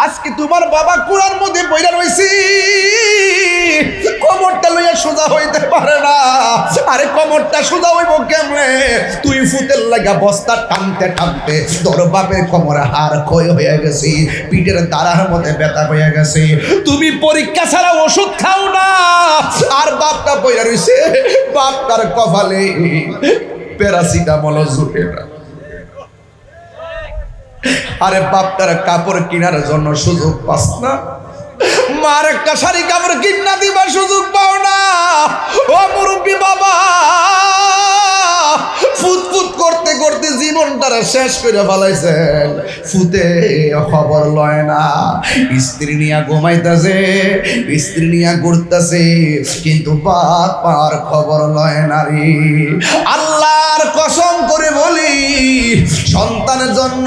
আজকে তোমার বাবা কুড়ার মধ্যে বইরা রইছি, কোমরটা লইয়া সোজা হইতে পারে না। আরে কোমরটা সোজা হইব কেমনে? তুই ফুতের লাগা বস্তা টানতে টানতে তোর বাপের কোমরে হাড় ক্ষয় হয়ে গেছে, পিঠের দাঁড়ার মধ্যে ব্যথা হয়ে গেছে। তুমি পরীক্ষা ছাড়া ওষুধ খাও না, আর বাপটা বইরা রইছে, বাপটার কপালে প্যারাসিটামল জুটে না। আরে বাপটার কাপড় কেনার জন্য সুযোগ পাস না, মার একটা শাড়ি কাপড় কিনা দিবার সুযোগ পাও না। ও মুরব্বী বাবা, ফুটফুট করতে করতে জীবনটারে শেষ করে ফেলাইছেন। ফুতে খবর লয় না, স্ত্রী নিয়ে ঘুমাইতেছে, স্ত্রী নিয়ে ঘুরতেছে, কিন্তু বাপার খবর লয় না রে। আল্লাহর কসম করে বলি, সন্তানের জন্য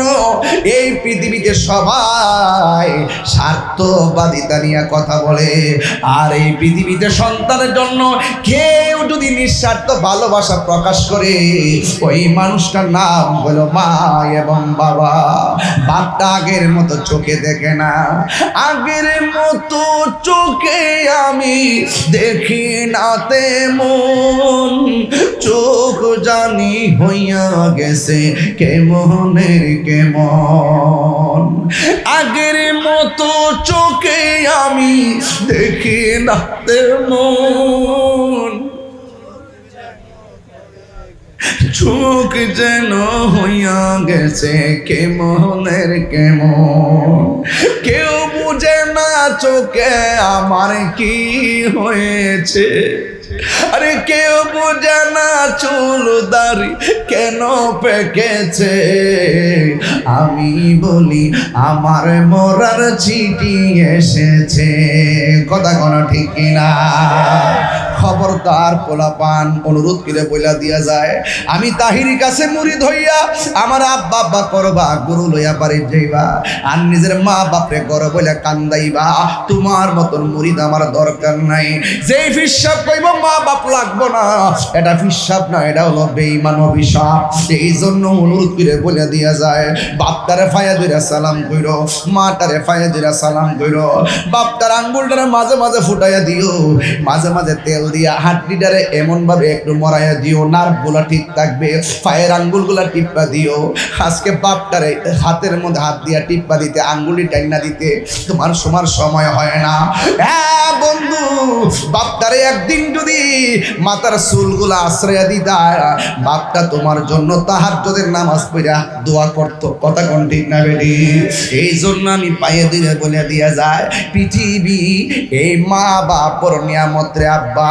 এই পৃথিবীতে সবাই স্বার্থবাদিতা নিয়ে কথা বলে, আর এই পৃথিবীতে সন্তানের জন্য কেউ যদি নিঃস্বার্থ ভালোবাসা প্রকাশ করে, ওই মানুষটার নাম হলো মা এবং বাবা। বাপটা আগের মতো চোখে দেখে না, আগের মতো চোখে আমি দেখি না তেমন, চোখ জানি হইয়া গেছে কেমনের কেমন। আগের মতো চোখে আমি দেখি না তেমন, চোখ যেন হইয়া গেছে কেমনের কেমন। কেউ বুঝে না চোখে আমার কি হয়েছে, আরে কেউ বুঝে না চুল দাড়ি কেন পেকেছে। আমি বলি আমার মরার চিঠি এসেছে, কথা কোনো ঠিক কিনা? খবরদার পোলাপান অনুরোধ করে বইলা দিয়া যায়, আমি তাহিরি কাছে মুরিদ হইয়া আমার আব্বা আব্বা করবা, গুরু লইয়া বাড়ি যাইবা, আর নিজের মা বাপরে গর বইলা কান্দাইবা। তোমার মতন মুরিদ আমার দরকার নাই। যেই ফিসাব কইব মা বাপ লাগবো না, এটা ফিসাব না, এটা হলো বেঈমান অভিশাপ। এই জন্য অনুরোধ করে বলে দিয়া যায়, বাপটারে ফায়া দুইরা সালাম কইরো, মাটারে ফায়া দুইরা সালাম কইরো। বাপটার আঙ্গুলটারে মাঝে মাঝে ফুটাইয়া দিও, মাঝে মাঝে তেল দিয়া হাড্ডিটারে এমন ভাবে একটু মরাইয়া দিও, নার্ভগুলা ঠিক থাকবে, পায়ের আঙ্গুলগুলা টিপ্পা দিও। আজকে বাপটারে হাতের মধ্যে হাত দিয়া টিপ্পা দিতে, আঙ্গুলি টাইনা দিতে তোমার সময় হয় না। হ্যাঁ বন্ধু, বাপটারে একদিন যদি মাথার চুলগুলা আশ্রয়া দিতা, বাপটা তোমার জন্য তাহাজ্জুদের নামাজ পড়া দোয়া করতো, কথা কোন ঠিক না বেটি? এই জন্য আমি পায়ে দিয়ে বলে দিয়া যায়, পৃথিবী এই মা বাপর নিয়ামত রে আব্বা।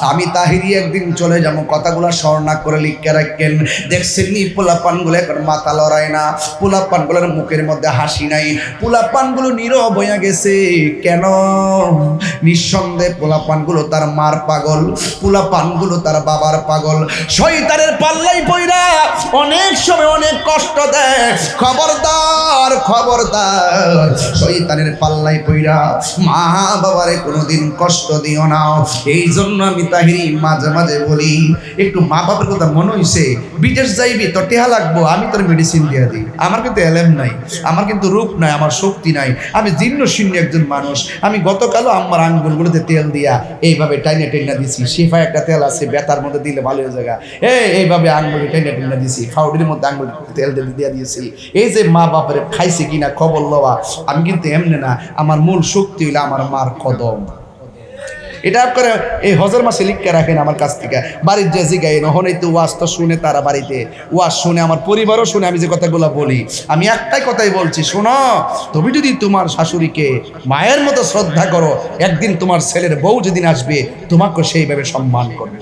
আমি তাহিরি একদিন চলে যাবো, কথাগুলো স্মরণ করে লিখে রাখেন। দেখছেন নি পোলাপানগুলো এখন মাথা লড়ায় না, পোলাপানগুলোর মুখের মধ্যে হাসি নাই, পোলাপানগুলো নীরব হয়ে গেছে। কেন? নিঃসন্দেহে পোলাপানগুলো তার মার পাগল, পোলাপানগুলো তার বাবার পাগল। শয়তানের পাল্লাই পইরা অনেক সময় অনেক কষ্ট দেয়। খবরদার খবরদার, শয়তানের পাল্লাই পইরা মা বাবারে কোনোদিন কষ্ট দিও না। এই জন্য আমি তাহিরি মাঝে মাঝে বলি, একটু মা বাবার কথা মনে হইছে, বিদেশ যাইবি তো টেহা লাগবো, আমি তোর মেডিসিন দিয়ে দিই। আমার কিন্তু এলেম নাই, আমার কিন্তু রূপ নাই, আমার শক্তি নাই, আমি জীর্ণ শীর্ণ একজন মানুষ। আমি গতকালও আমার আঙ্গুলগুলোতে তেল দিয়া এইভাবে টাইনা টেনা দিছি। শিফা একটা তেল আছে, ব্যথার মধ্যে দিলে ভালো হয়ে যায়, এইভাবে আঙ্গুলে টাইনা টেনা দিছি, ফাউডির মধ্যে আঙ্গুল তেল দিয়ে দিয়েছি। এই যে মা বাপরে খাইছে কিনা খবর লওয়া, আমি কিন্তু এমনি না, আমার মূল শক্তি হইলে আমার মার কদম। এটা করে এই হজর মাসে লিখকে রাখেন আমার কাছ থেকে, বাড়ির যে জিগাই নহন এই তো ওয়াজটা শুনে তারা বাড়িতে ওয়াজ শুনে, আমার পরিবারও শুনে আমি যে কথাগুলো বলি। আমি একটাই কথাই বলছি, শোনো, তুমি যদি তোমার শাশুড়িকে মায়ের মতো শ্রদ্ধা করো, একদিন তোমার ছেলের বউ যেদিন আসবে তোমাকে সেইভাবে সম্মান করবে।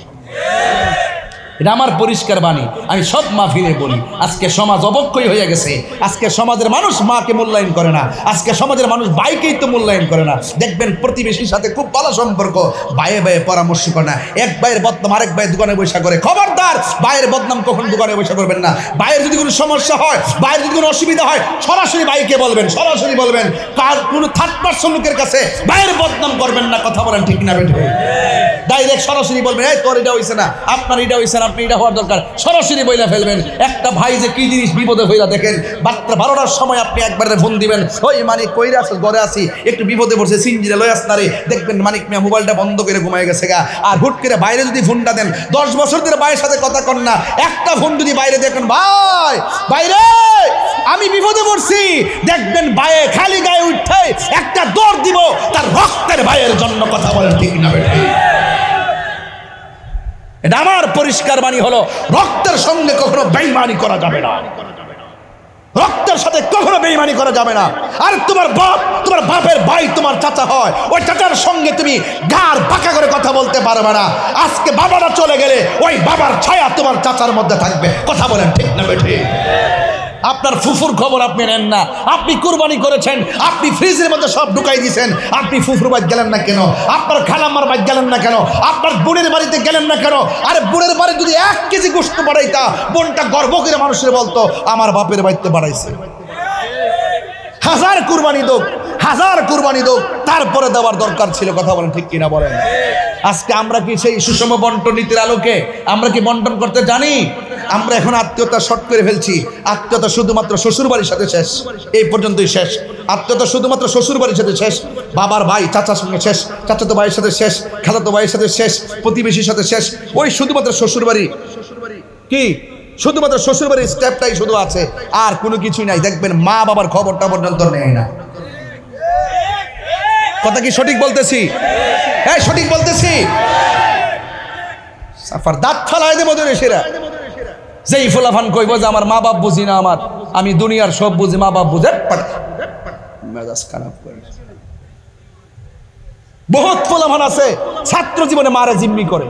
এটা আমার পরিষ্কার বাণী, আমি সব মাহফিলে বলি। আজকে সমাজ অবক্ষয় হয়ে গেছে, আজকে সমাজের মানুষ মাকে মূল্যায়ন করে না, আজকে সমাজের মানুষ ভাইকেই তো মূল্যায়ন করে না। দেখবেন প্রতিবেশীর সাথে খুব ভালো সম্পর্ক, ভাইয়ে ভাইয়ে পরামর্শ করে না। এক ভাইয়ের বদনাম আরেক ভাই দোকানে বসে করে। খবরদার, ভাইয়ের বদনাম কখন দোকানে বসে করবেন না। ভাইয়ের যদি কোনো সমস্যা হয়, ভাইয়ের যদি কোনো অসুবিধা হয়, সরাসরি ভাইকে বলবেন, সরাসরি বলবেন। কার কোনো থার্ড পারসন লোকের কাছে ভাইয়ের বদনাম করবেন না। কথা বলেন ঠিক না বেঠে? ডাইরেক্ট সরাসরি বলবেন, এই তোর এটা হইছে না, আপনার এটা হইছে না, আপনি এটা হওয়ার দরকার, সরাসরি বইলা ফেলবেন। একটা ভাই যে কি জিনিস বিপদে হইলা দেখেন, রাত্রে 12টার সময় আপনি একবারে ফোন দিবেন, ওই মানিক কইরা আসল ঘরে আসি, একটু বিপদে পড়ছে, সিনজিরে লই আসনারে, দেখবেন মানিক মিয়া মোবাইলটা বন্ধ করে ঘুমায় গেছে গা। আর হুট করে বাইরে যদি ফোনটা দেন, 10 বছর ধরে ভাইয়ের সাথে কথা কন না, একটা ফোন যদি বাইরে দেখেন, ভাই বাইরে আমি বিপদে পড়ছি, দেখবেন ভাইয়ে খালি গায়ে উঠে একটা দৌড় দিব তার রক্তের ভাইয়ের জন্য। কথা বলেন ঠিক না বেটা? এটা আমার পরিষ্কার বাণী হলো, রক্তের সঙ্গে কখনো বেঈমানি করা যাবে না, রক্তের সাথে কখনো বেঈমানি করা যাবে না। আর তোমার বাপ, তোমার বাপের ভাই তোমার চাচা হয়, ওই চাচার সঙ্গে তুমি গার বাঁকা করে কথা বলতে পারবে না। আজকে বাবারা চলে গেলে ওই বাবার ছায়া তোমার চাচার মধ্যে থাকবে। কথা বলেন ঠিক না বেঠি? আপনার ফুফুর খবর আপনি নেন না, আপনি কুরবানি করেছেন, আপনি ফ্রিজের মধ্যে সব ঢুকাই দিয়েছেন, আপনি ফুফুর বাড়ি গেলেন না কেন? আপনার খালাম্মার বাড়ি গেলেন না কেন? আপনার বোনের বাড়িতে গেলেন না কেন? আরে বোনের বাড়ি যদি 1 কেজি গোশত বাড়াইতা, বোনটা গর্ব করে মানুষের বলতো আমার বাপের বাড়িতে বাড়াইছে। হাজার কুরবানি দোক, হাজার কুরবানি দোক, তারপরে দেওয়ার দরকার ছিল। কথা বলেন ঠিক কিনা বলেন? আজকে আমরা কি সেই সুষম বন্টন নীতির আলোকে আমরা কি বন্টন করতে জানি? আমরা এখন আত্মীয়তা শর্ট করে ফেলছি। আত্মীয়তা শুধুমাত্র শ্বশুর বাড়ির সাথে শেষ, এই পর্যন্তই শেষ। আত্মীয়তা শুধুমাত্র শ্বশুর বাড়ির সাথে শেষ, বাবার ভাই চাচার সঙ্গে শেষ, চাচাতো ভাইয়ের সাথে শেষ, খালাতো ভাইয়ের সাথে শেষ, প্রতিবেশীর সাথে শেষ। ওই শুধুমাত্র শ্বশুর বাড়ি, কি শুধুমাত্র শ্বশুর বাড়ির স্টেপটাই শুধু আছে, আর কোনো কিছুই নাই। দেখবেন মা বাবার খবরটা পর্যন্ত নেয় না। কথা কি সঠিক বলতেছি? হ্যাঁ সঠিক বলতেছি। সাফার দাঁত ফালাই দেব তোর এসেরা, যেই ফুলাফান কইব যে আমার মা বাপ বুঝি না, আমার আমি দুনিয়ার সব বুঝি, মা বাপ বুঝে মেজাজ খারাপ করে। বহুত ফুলাফান আছে ছাত্র জীবনে মারে জিম্মি করে,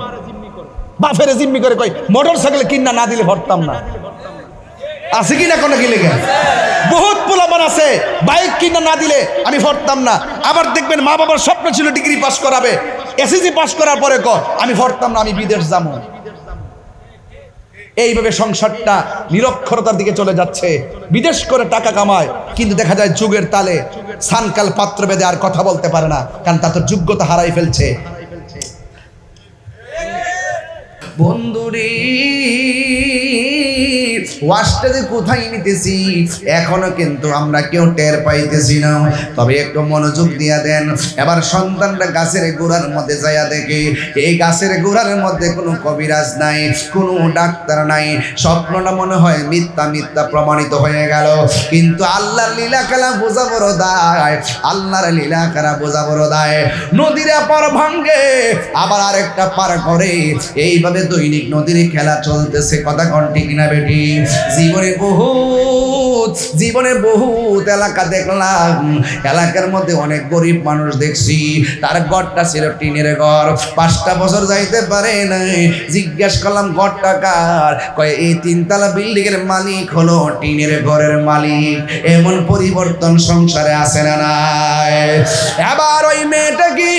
বাপের জিম্মি করে, কই মোটর সাইকেল কিনা না দিলে ভরতাম না। আছে কিনা কোনো কি লেগে? বহুত পোলাপান আছে বাইক কিনা না দিলে আমি ভরতাম না। আবার দেখবেন মা বাবার স্বপ্ন ছিল ডিগ্রি পাস করাবে, এসএসসি পাস করার পরে আমি ভরতাম না, আমি বিদেশ যাবো। এইভাবে সংসারটা নিরক্ষরতার দিকে চলে যাচ্ছে। বিদেশ করে টাকা কামায়, কিন্তু দেখা যায় যুগের তালে সানকাল পাত্র বেঁধে আর কথা বলতে পারে না, কারণ তার তো যোগ্যতা হারাই ফেলছে। বন্ধুরে ওয়াশটা যে কোথায় নিতেছি এখনো কিন্তু আমরা কেউ টের পাইতেছি না। তবে একটু মনোযোগ দিয়া দেন। এবার সন্তানটা গাছের গোড়ার মধ্যে যাইয়া দেখে এই গাছের গোড়ার মধ্যে কোনো কবিরাজ নাই, কোনো ডাক্তার নাই। স্বপ্নটা মনে হয় মিথ্যা মিথ্যা প্রমাণিত হয়ে গেল। কিন্তু আল্লাহর লীলা খেলা বোঝা বড় দায়, আল্লাহর লীলা খেলা বোঝা বড় দায়। নদীর পার ভাঙ্গে আবার আরেকটা পার করে, এইভাবে দৈনিক নদীর খেলা চলতেছে। কথা কোন ঠিক না বেটি? জীবনে বহুত এলাকা দেখলাম, এলাকার মধ্যে অনেক গরিব মানুষ দেখছি, তার ঘরটা ছিল টিনের ঘর, 5টা বছর যাইতে পারে নাই। জিজ্ঞাসা করলাম ঘরটা কার? কয় এই 3তলা বিল্ডিং এর মালিক হলো টিনের ঘরের মালিক। এমন পরিবর্তন সংসারে আসে না নাই? এবার ওই মেয়েটা কি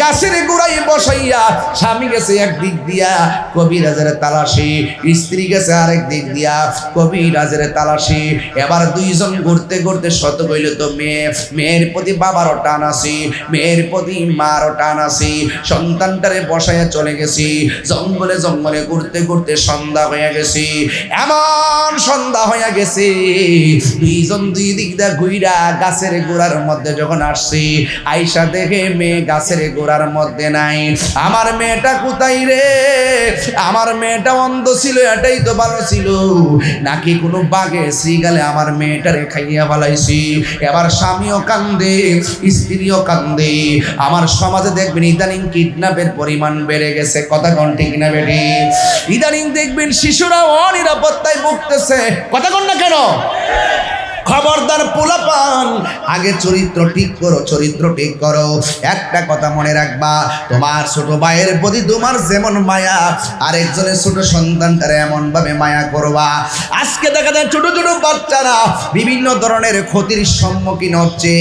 গাছের গোড়ায় বসাইয়া, স্বামী গেছে একদিক দিয়া কবিরাজের তালাশি, স্ত্রী গেছে আরেক দিক দিয়া কবিরাজের তালাশি। এবার দুইজন ঘুরতে ঘুরতে শত কইল তো মেয়ের প্রতি বাবারও টান আসি, মেয়ের প্রতি মারও টান আসি। সন্তানটারে বসাইয়া চলে গেছি, জঙ্গলে জঙ্গলে ঘুরতে ঘুরতে সন্ধ্যা হয়ে গেছি। এমন সন্ধ্যা হয়ে গেছে, দুইজন দুই দিক দিয়ে ঘুইরা গাছের গোড়ার মধ্যে যখন আসছি, আইসা দেখে মেয়ে গাছের গোড়ার মধ্যে নাই। আমার মেয়েটা কোথায় রে? আমার মেয়েটা অন্ধ ছিল, এটাই তো ভালো ছিল, নাকি কোনো বাঘে শ্রীগালে আমার মেয়েটারে খাইয়া ফেলাইছি। এবার স্বামীও কান্দে, স্ত্রীও কান্দে। আমার সমাজে দেখবেন ইদানিং কিডন্যাপের পরিমাণ বেড়ে গেছে। কথা কোন ঠিক না বেটি? ইদানিং দেখবেন শিশুরা অনিরাপত্তায় ভুগতেছে। কথা কোন না কেন? খবরদার পোলাপান, আগে চরিত্র ঠিক করো, চরিত্র ঠিক করো। একটা কথা মনে রাখবা, তোমার ছোট ভাইয়ের প্রতি তোমার যেমন মায়া, আরেকজনের ছোট সন্তানটারে এমন ভাবে মায়া করবা। আজকে দেখা যায় ছোট ছোট বাচ্চারা বিভিন্ন ধরনের ক্ষতির সম্মুখীন হচ্ছে।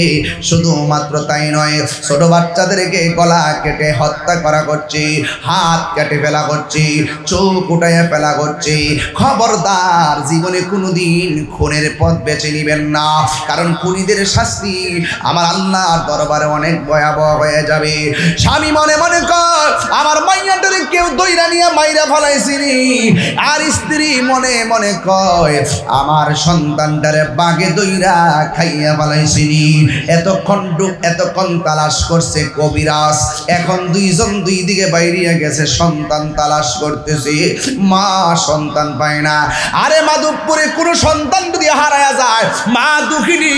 শুধুমাত্র তাই নয়, ছোট বাচ্চাদেরকে গলা কেটে হত্যা করা করছে, হাত কেটে ফেলা করছে, চোখ উঠাইয়া ফেলা করছে। খবরদার, জীবনে কোনোদিন খুনের পথ বেছে নিবে দিবেন না, কারণ খুনিদের শাস্তি আমার আল্লাহর দরবারে অনেক ভয়াবহ হয়ে যাবে। স্বামী মনে মনে কর আমার মাইয়াটারে কেউ দইরা নিয়ে মাইরা ফলাইছিনি, আর স্ত্রী মনে মনে কয় আমার সন্তানটারে বাগে দইরা খাইয়া ফলাইছিনি। এতক্ষণ তালাশ করছে কবিরাজ, এখন দুইজন দুই দিকে বাইরিয়া গেছে, সন্তান তালাশ করতেছে, মা সন্তান পায় না। আরে মাধবপুরে কোনো সন্তান যদি হারায়া যায়, মা দুঃখিনী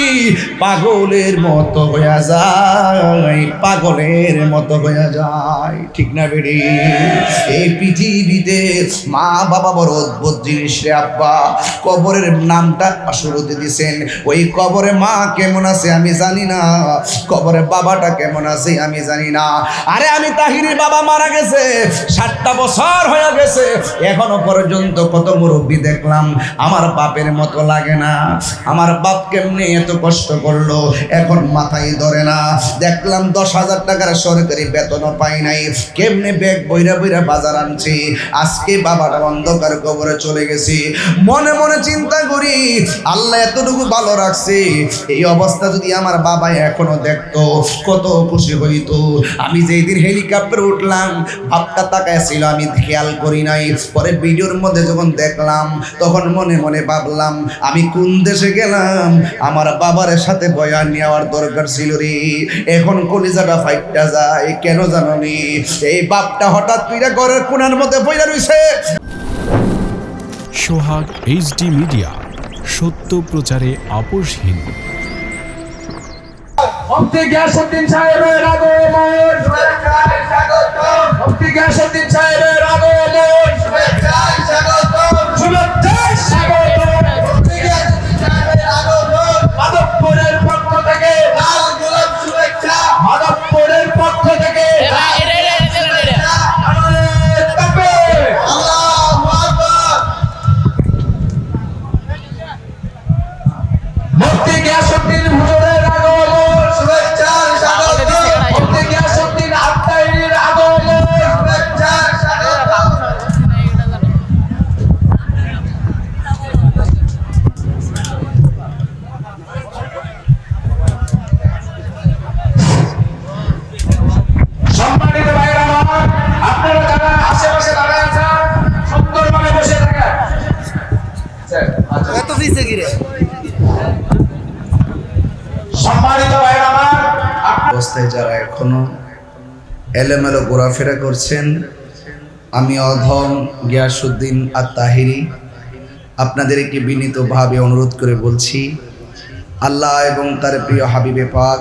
পাগলের মতো হইয়া যায়, পাগলের মতো হইয়া যায়, ঠিক না বেড়ি? এই পৃথিবীতে মা বাবা বড় অদ্ভুত জিনিস রে আব্বা। কবরের নামটা শুরুতে দিছেন, ওই কবরে মা কেমন আছে আমি জানি না, কবরে বাবাটা কেমন আছে আমি জানি না। আরে আমি তাহিরির বাবা মারা গেছে 60টা বছর হয়ে গেছে, এখনো পর্যন্ত কত মুরব্বী দেখলাম, আমার বাপের মতো লাগে না। আমার বাপ কেমনে এত কষ্ট করলো এখন মাথায় ধরে না। দেখলাম 10,000 টাকার সরকারি বেতনও পাই নাই, কেমনে ব্যাগ বইরা বইরা বাজার আনছি, আজকে বাবাটা অন্ধকার কবরে চলে গেছি। মনে মনে চিন্তা করি আল্লাহ এতটুকু ভালো রাখছে, এই অবস্থা যদি আমার বাবা এখনো দেখতো কত খুশি হইতো। আমি যেই দিন হেলিকপ্টারে উঠলাম বাপটা তাকায় ছিল, আমি খেয়াল করি নাই, পরে ভিডিওর মধ্যে যখন দেখলাম তখন মনে মনে ভাবলাম আমি কোন দেশে গেলাম, আমার বাবার সাথে বয়ান নেওয়ার দরকার ছিল রে। এখন কলিজাটা ফাইটটা যায় কেন জানোনি? এই বাপটা হঠাৎ করে ঘরের কোণার মধ্যে বইয়া রইছে। সোহাগ এইচডি মিডিয়া, সত্য প্রচারে আপোষহীন। মুফতি গিয়াসউদ্দিন সাহেবের আগমন, মুফতি গিয়াসউদ্দিন সাহেবের আগমন, শুভেচ্ছায় স্বাগতম, শুভেচ্ছায় স্বাগতম, মুফতি গিয়াসউদ্দিন সাহেবের আগমন। মাধবপুরের পক্ষ থেকে লাল গোলাপ শুভেচ্ছা, মাধবপুরের পক্ষ থেকে মুফতি গিয়াসউদ্দিন হুজুরের আগমন, শুভেচ্ছার স্বাগতম, মুফতি গিয়াসউদ্দিন আত্মাইর আগমন, শুভেচ্ছার স্বাগতম। সম্মানিত ভাইরা আমার, আপনারা যারা আশেপাশে দাঁড়ায় আছেন সুন্দরভাবে বসে থাকেন। এত পিছে গিরে সম্মানিত ভাইরা আমার, অবস্থায় যারা এখনো এলোমেলো ঘোরাফেরা করছেন, আমি অধম গিয়াসউদ্দিন আত-তাহিরি আপনাদেরকে বিনীতভাবে অনুরোধ করে বলছি, আল্লাহ এবং তার প্রিয় হাবিবে পাক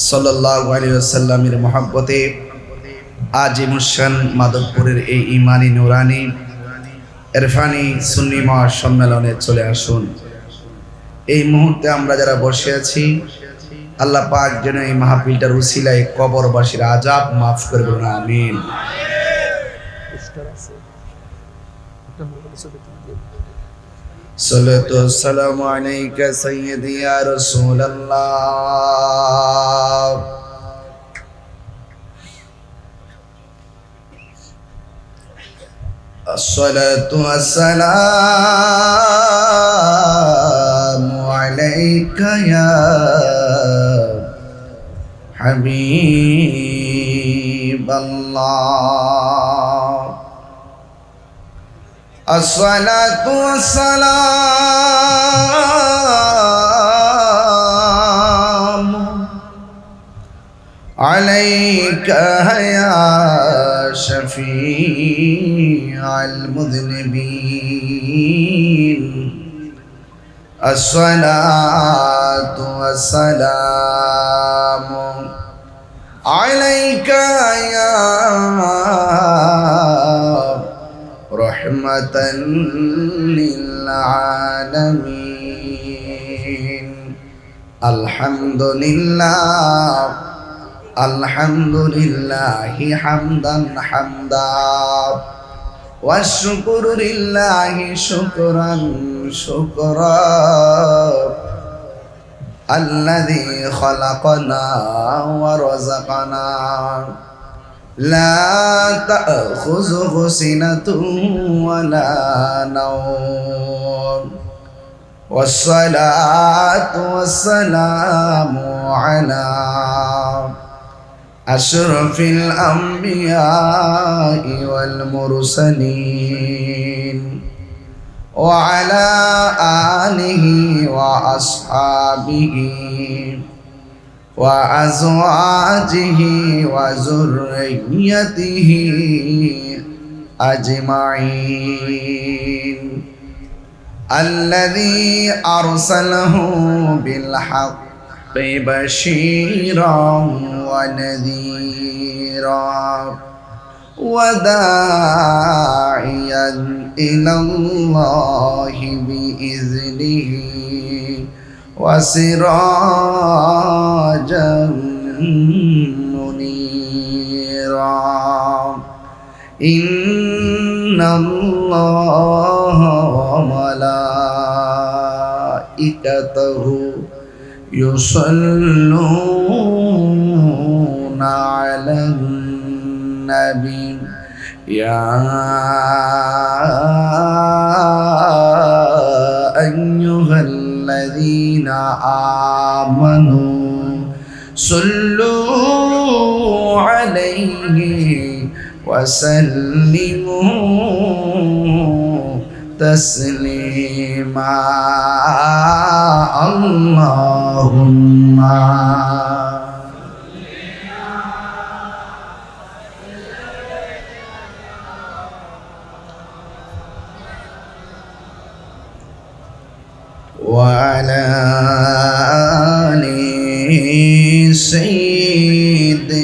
সাল্লাল্লাহু আলাইহি ওয়াসাল্লামের মহব্বতে আজিমুশান মাধবপুরের এই ইমানি নুরানি ইরফানি সুন্নি মহাসম্মেলনে চলে আসুন। এই মুহূর্তে আমরা যারা বসে আছি, আল্লাহ পাক যেন এই মাহফিলটার উসিলায় কবরবাসীর আযাব মাফ করে বলুন আমিন। সালাতু সালামু আলাইকা সাইয়্যিদি ইয়া রাসূলুল্লাহ। আসসালাতু আসসালামু আলাইকা ইয়া হাবিবাল্লাহ। আসসালাতু আসসালামু আলাইকা ইয়া শফিআল মুযনিবিন। আসসালাতু আসসালামু আলাইকা ইয়া রহমাতান লিল আলামিন। আলহামদুলিল্লাহ, আলহামদুলিল্লাহি হামদান হামদা, ওয়া শুকরু লিল্লাহি শুকরান শুকরা, আল্লাযী খালাকানা ওয়া রাযাকানা, লা তা'খুযুহু সিনাতুন ওয়া লা নাওম, والصلاة والسلام على أشرف الأنبياء والمرسلين وعلى آله وأصحابه وأزواجه وذريته أجمعين الذي أرسله بالحق بشيرا ونذيرا وداعيا إلى الله بإذنه وسراجا منيرا إن الله وملائكته يصلون على النبي يا أيها الذين آمنوا صلوا عليه وسلموا تسليما اللهم وعلى آل سيدنا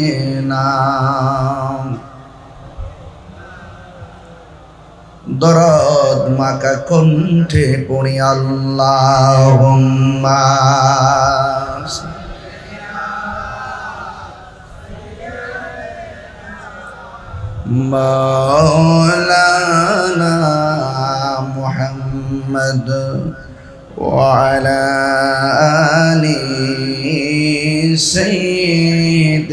দরদ মাকা কণ্ঠে পড়ি আল্লাহুম্মা মাওলানা মুহাম্মদ وعلى آل سيدنا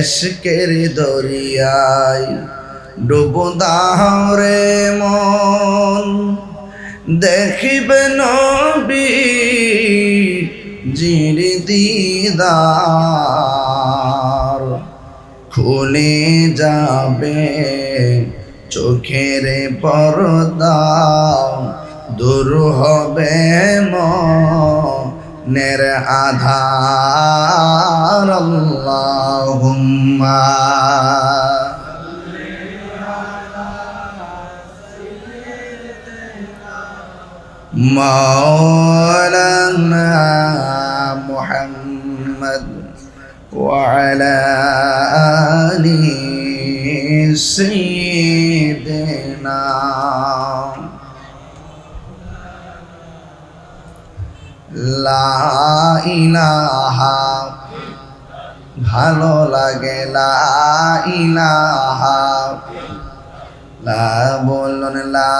এশকের দরিয়ায় ডুবো দাও রে মন দেখিবে নবী জির দিদার খুলে যাবে চোখের পর্দা দূর হবে মনের আধার আল্লাহুম্মা মাওলানা মুহাম্মদ وعلى آل سيدنا লা ইলাহা ভালো লাগে লা ইলাহা লা বলুন লা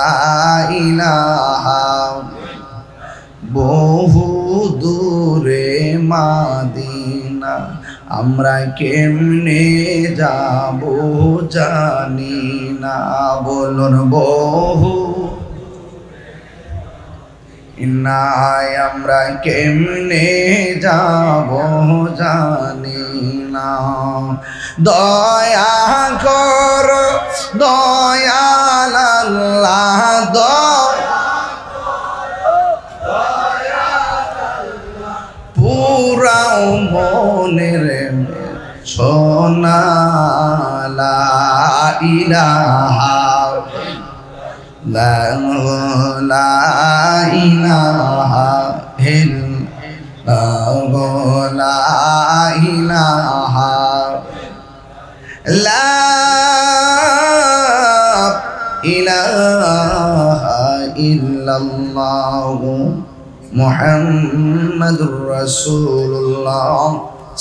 ইলাহা বহু দূরে মাদিনা আমরা কেমনে যাব জানি না বলুন বহু নাই আমরা কেমনে যাব জানি না দয়া কর দয়াল আল্লাহ পুরাও মনের সোনা লা ইলাহা লা ইলাহা ইল্লাল্লাহ লা ইলাহা লা ইলাহা ইল্লাল্লাহ মুহাম্মাদুর রাসূলুল্লাহ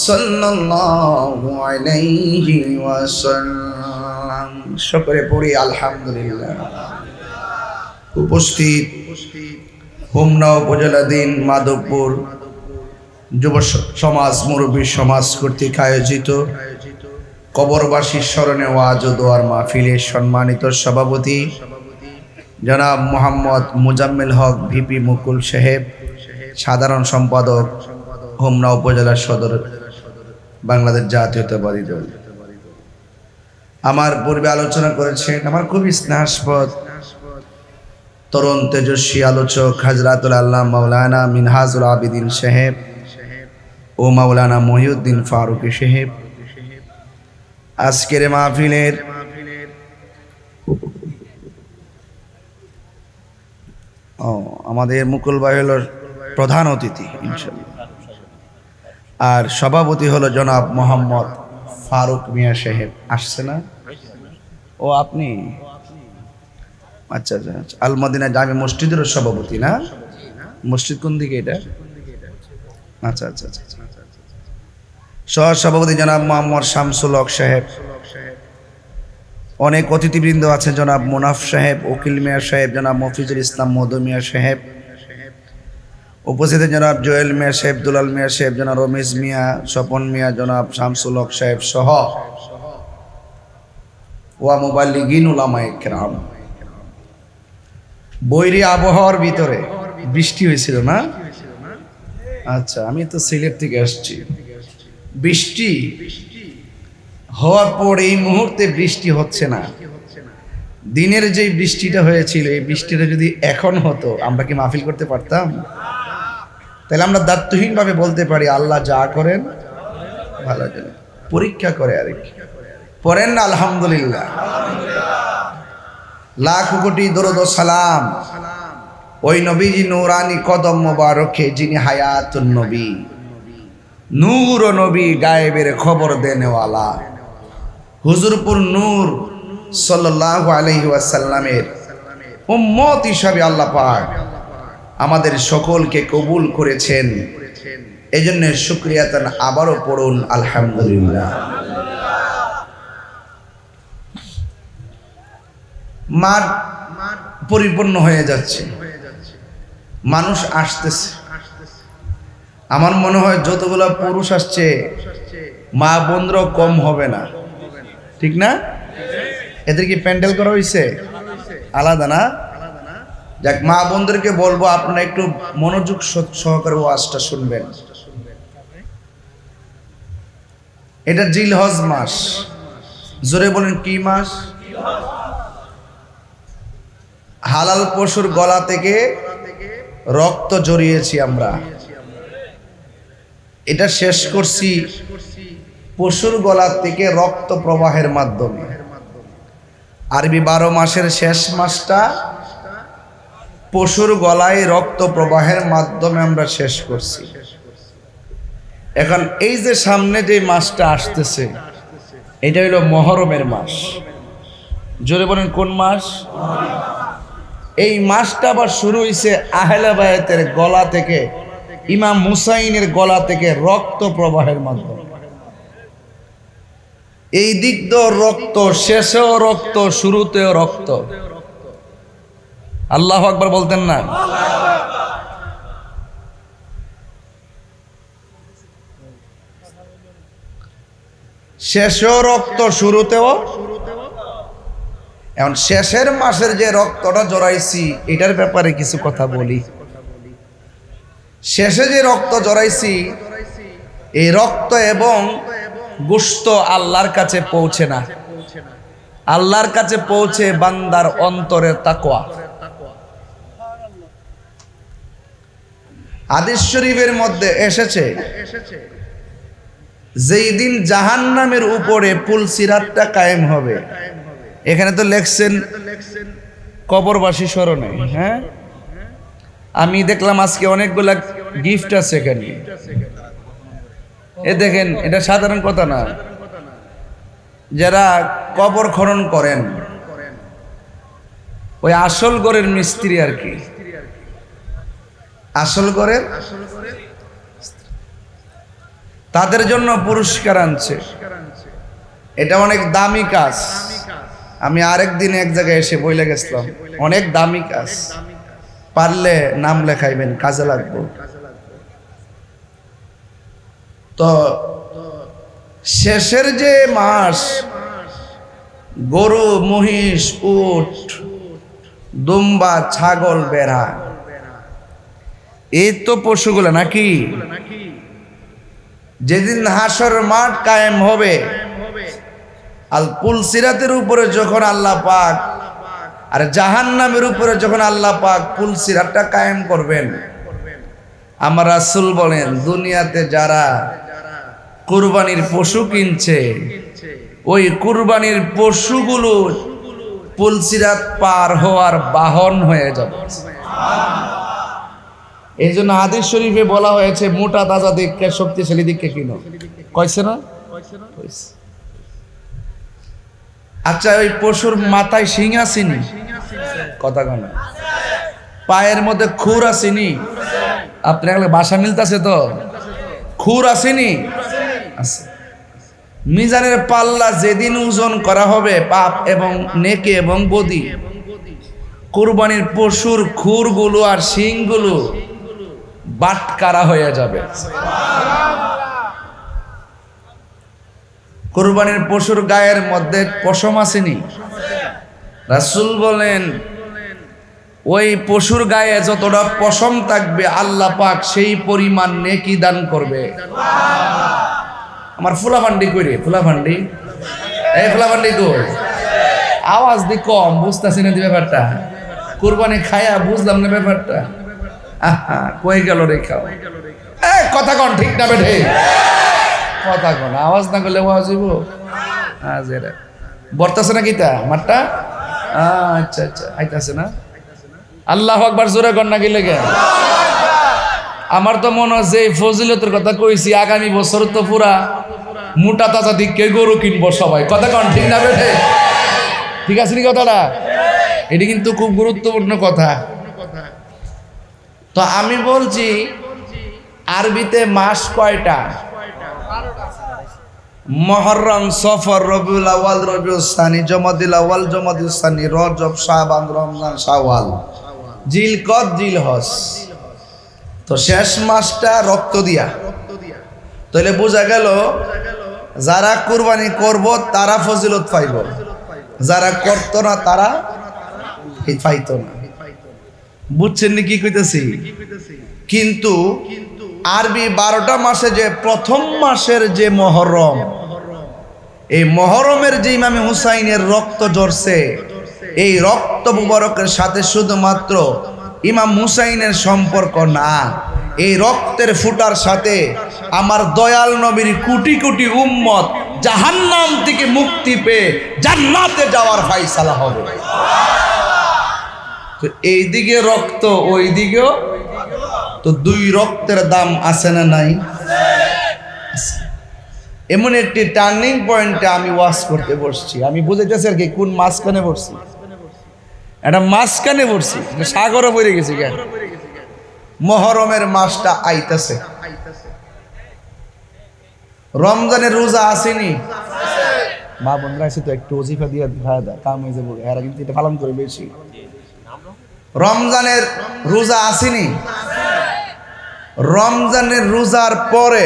সাল্লাল্লাহু আলাইহি ওয়াসাল্লাম। সকলে পড়ি আলহামদুলিল্লাহ। উপস্থিত হোমনা উপজেলাধীন মাধবপুর যুব সমাজ মুরব্বী সমাজ কর্তৃক আয়োজিত কবরবাসীর স্মরণে ওয়াজ ও দোয়ার মাহফিলের সম্মানিত সভাপতি জনাব মোহাম্মদ মুজাম্মেল হক ভিপি মুকুল সাহেব, সাধারণ সম্পাদক হোমনা উপজেলা সদর, বাংলাদেশ জাতীয়তাবাদী দল। আমার পূর্বে আলোচনা করেছেন আমার খুবই স্নেহাস্পদ তরুণ তেজস্বী আলোচক হাজরাতুল আল্লাহ মাওলানা মিনহাজুল আবিদিন সাহেব ও মাওলানা মহিউদ্দিন ফারুকী সাহেব। আজকের মাহফিলের আমাদের মুকুল ভাই হল প্রধান অতিথি ইনশাআল্লাহ, আর সভাপতি হলো জনাব মোহাম্মদ ফারুক মিয়া সাহেব। আসছে না? ও আপনি? আচ্ছা আচ্ছা আচ্ছা। আল মদিনা জামে মসজিদেরও সভাপতি না? মসজিদ কোন দিকে এটা? আচ্ছা আচ্ছা আচ্ছা। সহ সভাপতি জনাব মোহাম্মদ শামসুল হক সাহেব। অনেক অতিথিবৃন্দ আছেন, জনাব মুনাফ সাহেব, উকিল মিয়া সাহেব, জনাব মফিজুল ইসলাম মধু মিয়া সাহেব, উপস্থিত জনাব জোয়েল মিয়া সাহেব, দুলাল মিয়া সাহেব, জনাব রমেশ মিয়া, স্বপন মিয়া, জনাব শামসুল হক সাহেব সহ ওয়া মুবাল্লিগিন উলামায়ে কেরাম। বৈরী আবহাওয়ার ভিতরে বৃষ্টি হয়েছিল না? আচ্ছা, আমি তো সিলেট থেকে আসছি। বৃষ্টি হওয়ার পর এই মুহূর্তে বৃষ্টি হচ্ছে না। দিনের যে বৃষ্টিটা হয়েছিল, এই বৃষ্টিটা যদি এখন হতো আমরা কি মাহফিল করতে পারতাম? তাহলে আমরা দায়িত্বহীনভাবে বলতে পারি আল্লাহ যা করেন ভালো জন্য, পরীক্ষা করে আর কি। পড়েন না আলহামদুলিল্লাহ। লাখ কোটি দরুদ ও সালাম ওই নবীজি নূরানি কদম মোবারকে যিনি হায়াতুন নবী, নূর ও নবী, গায়েবের খবর দেনেওয়ালা, হুজুরপুর নূর সাল্লাল্লাহু আলাইহি ওয়াসাল্লামের উম্মত হিসাবে আল্লাহ পাক আমাদের সকলকে কবুল করেছেন। এজন্য শুকরিয়া তান আবারও পড়ুন আলহামদুলিল্লাহ। মাঠ পরিপূর্ণ হয়ে যাচ্ছে, মানুষ আসতেছে। আমার মনে হয় যতগুলো পুরুষ আসছে মা বোনরাও কম হবে না, ঠিক না? এদের কি প্যান্ডেল করা হয়েছে আলাদা না? যাক, মা বোনদেরকে বলবো আপনারা একটু মনোযোগ সহকারে ওয়াজটা শুনবেন। এটা জিলহজ মাস। জোরে বলেন কি মাস? হালাল পশুর গলা থেকে রক্ত জড়িয়েছি আমরা। এটা শেষ করছি পশুর গলা থেকে রক্ত প্রবাহের মাধ্যমে। আরবি 12 মাসের শেষ মাসটা পশুর গলায় রক্ত প্রবাহের মাধ্যমে আমরা শেষ করছি। এখন এই যে সামনে যে মাসটা আসতেছে, এটা হলো মহরমের মাস। জোরে বলেন কোন মাস? এই মাসটা আবার শুরু হয়েছে আহলে বায়াতের গলা থেকে, ইমাম হুসাইনের গলা থেকে রক্ত প্রবাহের মাধ্যমে। এই দিক দিয়েও রক্ত, শেষেও রক্ত, শুরুতেও রক্ত। আল্লাহু আকবার বলতেন না? শেষেও রক্ত, শুরুতেও। এখন শেষের মাসের যে রক্তটা জড়াইছি এটার ব্যাপারে কিছু কথা বলি। শেষে যে রক্ত জড়াইছি, এই রক্ত এবং গোশত আল্লাহর কাছে পৌঁছে না। আল্লাহর কাছে পৌঁছে বান্দার অন্তরের তাকওয়া। হাদিস শরীফের মধ্যে এসেছে যেই দিন জাহান্নামের উপরে পুল সিরাতটা কায়েম হবে, এখানে তো লেখছেন কবরবাসী স্মরণে। হ্যাঁ, আমি দেখলাম আজকে অনেকগুলা গিফট আছে এখানে। এ দেখেন, এটা সাধারণ কথা না। যারা কবর খনন করেন, ওই আসল ঘরের মিস্ত্রি আর কি, আসল ঘরের, তাদের জন্য পুরস্কার আনছে। এটা অনেক দামি কাজ। আমি আরেকদিন এক জায়গায় এসে বইলে গেছিলাম, অনেক দামি কাজ, পারলে নাম লেখাইবেন, কাজে লাগবে। তো শেষের যে মাস গরু, মহিষ, উট, দুম্বা, ছাগল, বেড়া, এই তো পশুগুলো নাকি? যেদিন হাসর মাঠ কায়েম হবে, আল পুলসিরাতের উপরে যখন আল্লাহ পাক আর জাহান্নামের উপরে যখন আল্লাহ পাক পুলসিরাতটা কায়েম করবেন, আমার রাসূল বলেন দুনিয়াতে যারা কুরবানির পশু কিনছে, ওই কুরবানির পশুগুলো পুলসিরাত পার হওয়ার বাহন হয়ে যাবে। এই জন্য হাদিস শরীফে বলা হয়েছে মোটা তাজা দিককে, শক্তিশালী দিককে কিনো, কইছে না? আচ্ছা, ওই পশুর মাথায় শিং আসেনি? কথা কন। পায়ের মধ্যে খুর আসেনি? আপনার ভাষা মিলতেছে তো? খুর আসেনি? আছে। মিজানের পাল্লা যেদিন ওজন করা হবে পাপ এবং নেকি এবং বদি, কুরবানির পশুর খুরগুলো আর শিংগুলো বাটকারা হয়ে যাবে। কুরবানির পশুর গায়ের মধ্যে পশম আসেনি? রাসূল বলেন ওই পশুর গায়ে যতটা পশম থাকবে আল্লাহ পাক সেই পরিমাণ নেকি দান করবে। আমার ফুলাফান্ডি কই রে? ফুলাফান্ডি, এই ফুলাফান্ডি কই? আওয়াজ দি কম, বুঝতেছি না ব্যাপারটা। কুরবানি খায়া বুঝলাম না ব্যাপারটা। আহা, কই গেল রে? খাও কথা কন, ঠিক না বেঠে? কথা কন, আওয়াজ না করলে আওয়াজ হইব। বর্তাছে না কিতা মাঠটা? আচ্ছা আচ্ছা, আইতাছে না? আল্লাহু আকবার জোরে কর না, কি লেগে? আমার তো মনে হয় যে ফজিলতের কথা কইছি, আগামী বছর তো পুরা মোটা তাজা দিককে গরু কিনবো সবাই। কথা কন, ঠিক না বেঠে? ঠিক আছে নি কথাটা? এটি কিন্তু খুব গুরুত্বপূর্ণ কথা। তো আমি বলছি, আরবিতে মাস কয়টা? মুহররম, সফর, রবিউল আউয়াল, রবিউল সানি, জমাদিল আউয়াল, জমাদিল সানি, রজব, শাবান, রমজান, শাওয়াল, জিলকদ, জিলহজ। তো শেষ মাসটা রক্ত দিয়া। তাহলে বোঝা গেল যারা কুরবানি করব তারা ফজিলত পাইব, যারা করত না তারা পাইত না। বুঝছেন নি কি কইতেছি? কিন্তু আরবি 12টা মাসে যে প্রথম মাসের যে মহরম, এই মহরমের যে ইমামে হুসাইনের রক্ত ঝরছে, এই রক্ত মুবারকের সাথে শুধুমাত্র ইমাম হুসাইনের সম্পর্ক না, এই রক্তের ফুটার সাথে আমার দয়াল নবীর কোটি কোটি উম্মত জাহান্নাম থেকে মুক্তি পেয়ে জান্নাতে যাওয়ার ফায়সালা হবে। তো এই দিকে রক্ত, ওই দিকেও তো দুই রক্তের দাম আছে না নাই? এমন একটি টার্নিং পয়েন্টে আমি ওয়াজ করতে বসছি। আমি বুঝাইতেছি আর কি কোন মাঝখানে বসছি। এটা মাঝখানে বসছি, সাগরে পড়ে গেছি কেন? মহরমের মাসটা আইতাছে, রমজানের রোজা আসেনি? মা বোনরা আছে তো একটু ওজিফা দিয়ে খাওয়া দাওয়া কাম হয়ে যাবো, এরা কিন্তু এটা পালন করে বেশি। রমজানের রোজা আসেনি? রমজানের রোজার পরে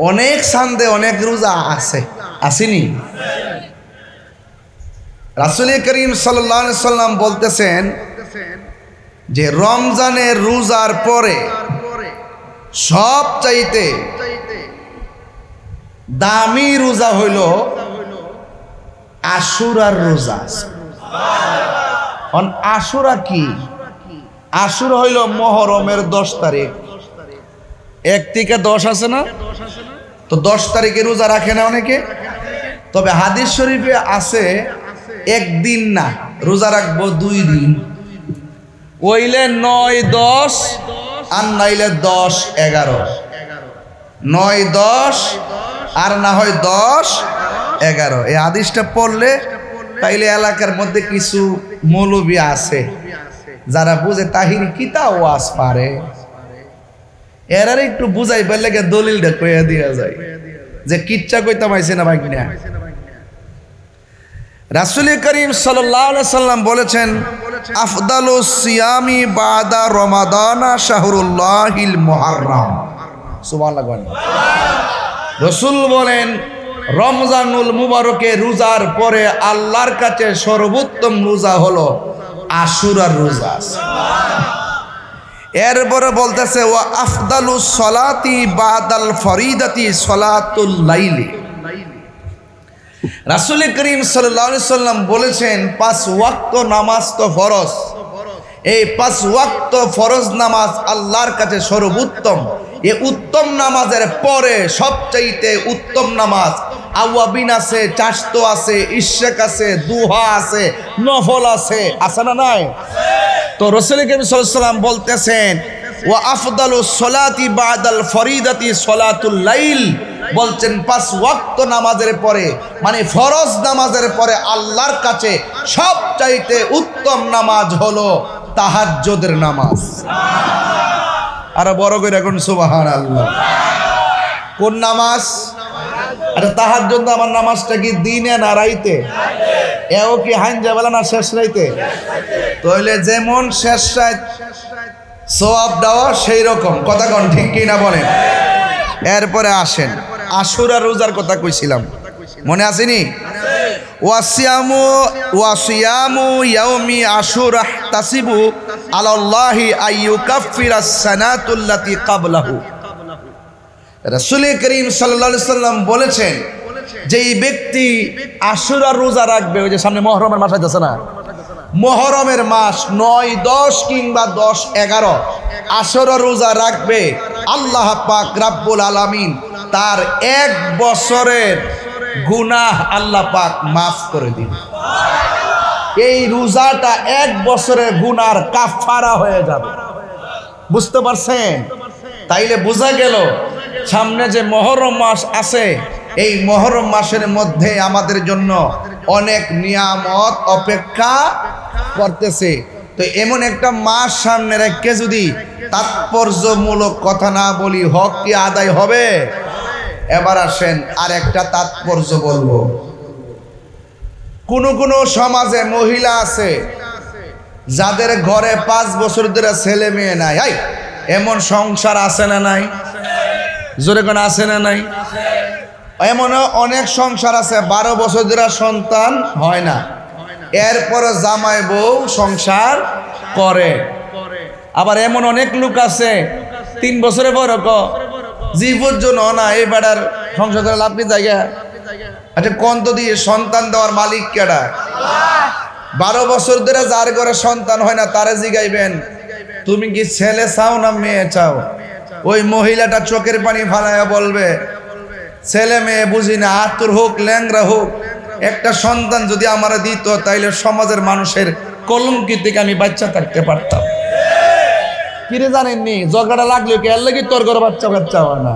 অনেক সান্দে অনেক রোজা আছে, আসেনি? রাসূল করিম সাল্লাল্লাহু আলাইহি সাল্লাম বলতেছেন যে রমজানের রোজার পরে সবচাইতে দামি রোজা হইল আশুরার রোজা। আশুরা কি? আশুরা হইল মুহররমের 10 তারিখ। 1 থেকে 10 আছে না? তো 10 তারিখে রোজা রাখে না অনেকে। তবে হাদিস শরীফে আছে একদিন না, রোজা রাখবো 2 দিন। ওইলে 9-10 আর নাইলে 10-11। 9-10 আর না হয় 10-11। এই হাদিসটা পড়লে তাইলে এলাকার মধ্যে কিছু মৌলবী আছে যারা বুঝে তাহির কিতা ওয়াজ পারে, এরারে একটু বুঝাই পারলে দলিলটা কইয়া দিয়া যায় যে কিচ্ছা কইতাম আইছে না ভাই কিনা। রাসূল করিম সাল্লাল্লাহু আলাইহি সাল্লাম বলেছেন, আফদালুস সিয়ামি বাদা রমাদানা শাহরুল্লাহিল মুহররম। সুবহানাল্লাহ। রসুল বলেন রমজানুল মুবারকে রোজার পরে আল্লাহর কাছে সর্বোত্তম রোজা হলো আশুরার রোজা। এরপরে বলতেছে ওয়া আফদালুস সলাতি বাদাল ফরিদাতি সলাতুল লাইলি। রাসূল করিম সাল্লাল্লাহু আলাইহি সাল্লাম বলেছেন 5 ওয়াক্ত নামাজ তো ফরজ, এই 5 ওয়াক্ত ফরজ নামাজ আল্লাহর কাছে সর্বোত্তম। এই উত্তম নামাজের পরে সবচাইতে উত্তম নামাজ আওয়াবিন আছে, চাশতো আছে, ইশরাক আছে, দুহা আছে, নফল আছে, আছে না নাই? তো রাসূল করিম সাল্লাল্লাহু আলাইহি সাল্লাম বলতেছেন ওয়া আফদালুস সলাতি বাদাল ফরিদাতি সলাতুল লাইল, বলছেন 5 ওয়াক্ত নামাজের পরে মানে ফরজ নামাজের পরে আল্লাহর কাছে সবচাইতে উত্তম নামাজ হলো তাহাজ্জুদের নামাজ। আর বড় করে এখন সুবহানাল্লাহ। কোন নামাজ? আরে তাহাজ্জুদ আমার নামাজটা কি দিনে না রাইতে? এও কি হাঞ্জা বেলা না শেষ রাইতে? তাহলে যেমন শেষ রাত সওয়াব দেওয়া সেই রকম কথা কোন ঠিক কি না বলেন? এরপরে আসেন আশুরা রোজার কথা কইছিলাম, মনে আসেনি? ওয়াসিয়ামু ইয়াউমি আশুরা তাসিবু আলাল্লাহি আইয়ুকাফিরাস সানাতুল্লাতি ক্বাবলাহু। রাসূল করিম সাল্লাল্লাহু আলাইহি সাল্লাম বলেছেন যে এই ব্যক্তি আশুরা রোজা রাখবে, ওই যে সামনে মুহররমের মাস আছে না, মুহররমের মাস 9, 10 কিংবা 10, 11 আশুরা রোজা রাখবে, আল্লাহ পাক রব্বুল আলামিন তার 1 বছরের গুনাহ আল্লাহ পাক মাফ করে দিন। এই রোজাটা 1 বছরের গুনার কাফারা হয়ে যাবে। বুঝতে পারছেন? তাইলে বোঝা গেল সামনে যে মুহররম মাস আছে, এই মুহররম মাসের মধ্যে আমাদের জন্য অনেক নিয়ামত অপেক্ষা করতেছে। তো এমন একটা মাস সামনে রেখে যদি তাৎপর্যমূলক কথা না বলি, হক কি আদায় হবে? এবার আসেন আর একটা তাৎপর্য বলবো। কোন সমাজে মহিলা আছে যাদের ঘরে 5 বছর ধরে ছেলে মেয়ে নাই। এমন সংসার আছে না নাই? জোরে কোন আছে না নাই? এমন অনেক সংসার আছে 12 বছর ধরে সন্তান হয় না, এরপরে জামাই বউ সংসার করে। আবার এমন অনেক লোক আছে 3 বছরের পর জীবন জন্য না এই বেড়ার সংসার করে লাভ কি জায়গা। আচ্ছা কোন তো দিয়ে সন্তান দেওয়ার মালিক কেডা? 12 বছর ধরে যার ঘরে সন্তান হয় না তারে জিগাইবেন তুমি কি ছেলে চাও না মেয়ে চাও? ওই মহিলাটা চোখের পানি ফালাইয়া বলবে ছেলে মেয়ে বুঝি না, আতুর হোক ল্যাংরা হোক, একটা সন্তান যদি আমার দিত তাইলে সমাজের মানুষের কলঙ্কি থেকে আমি বাচ্চা থাকতে পারতাম। কিরে জানেননি ঝগড়া লাগলো কি এর লাগি তোর ঘর বাচ্চা কাচ্চা হয় না,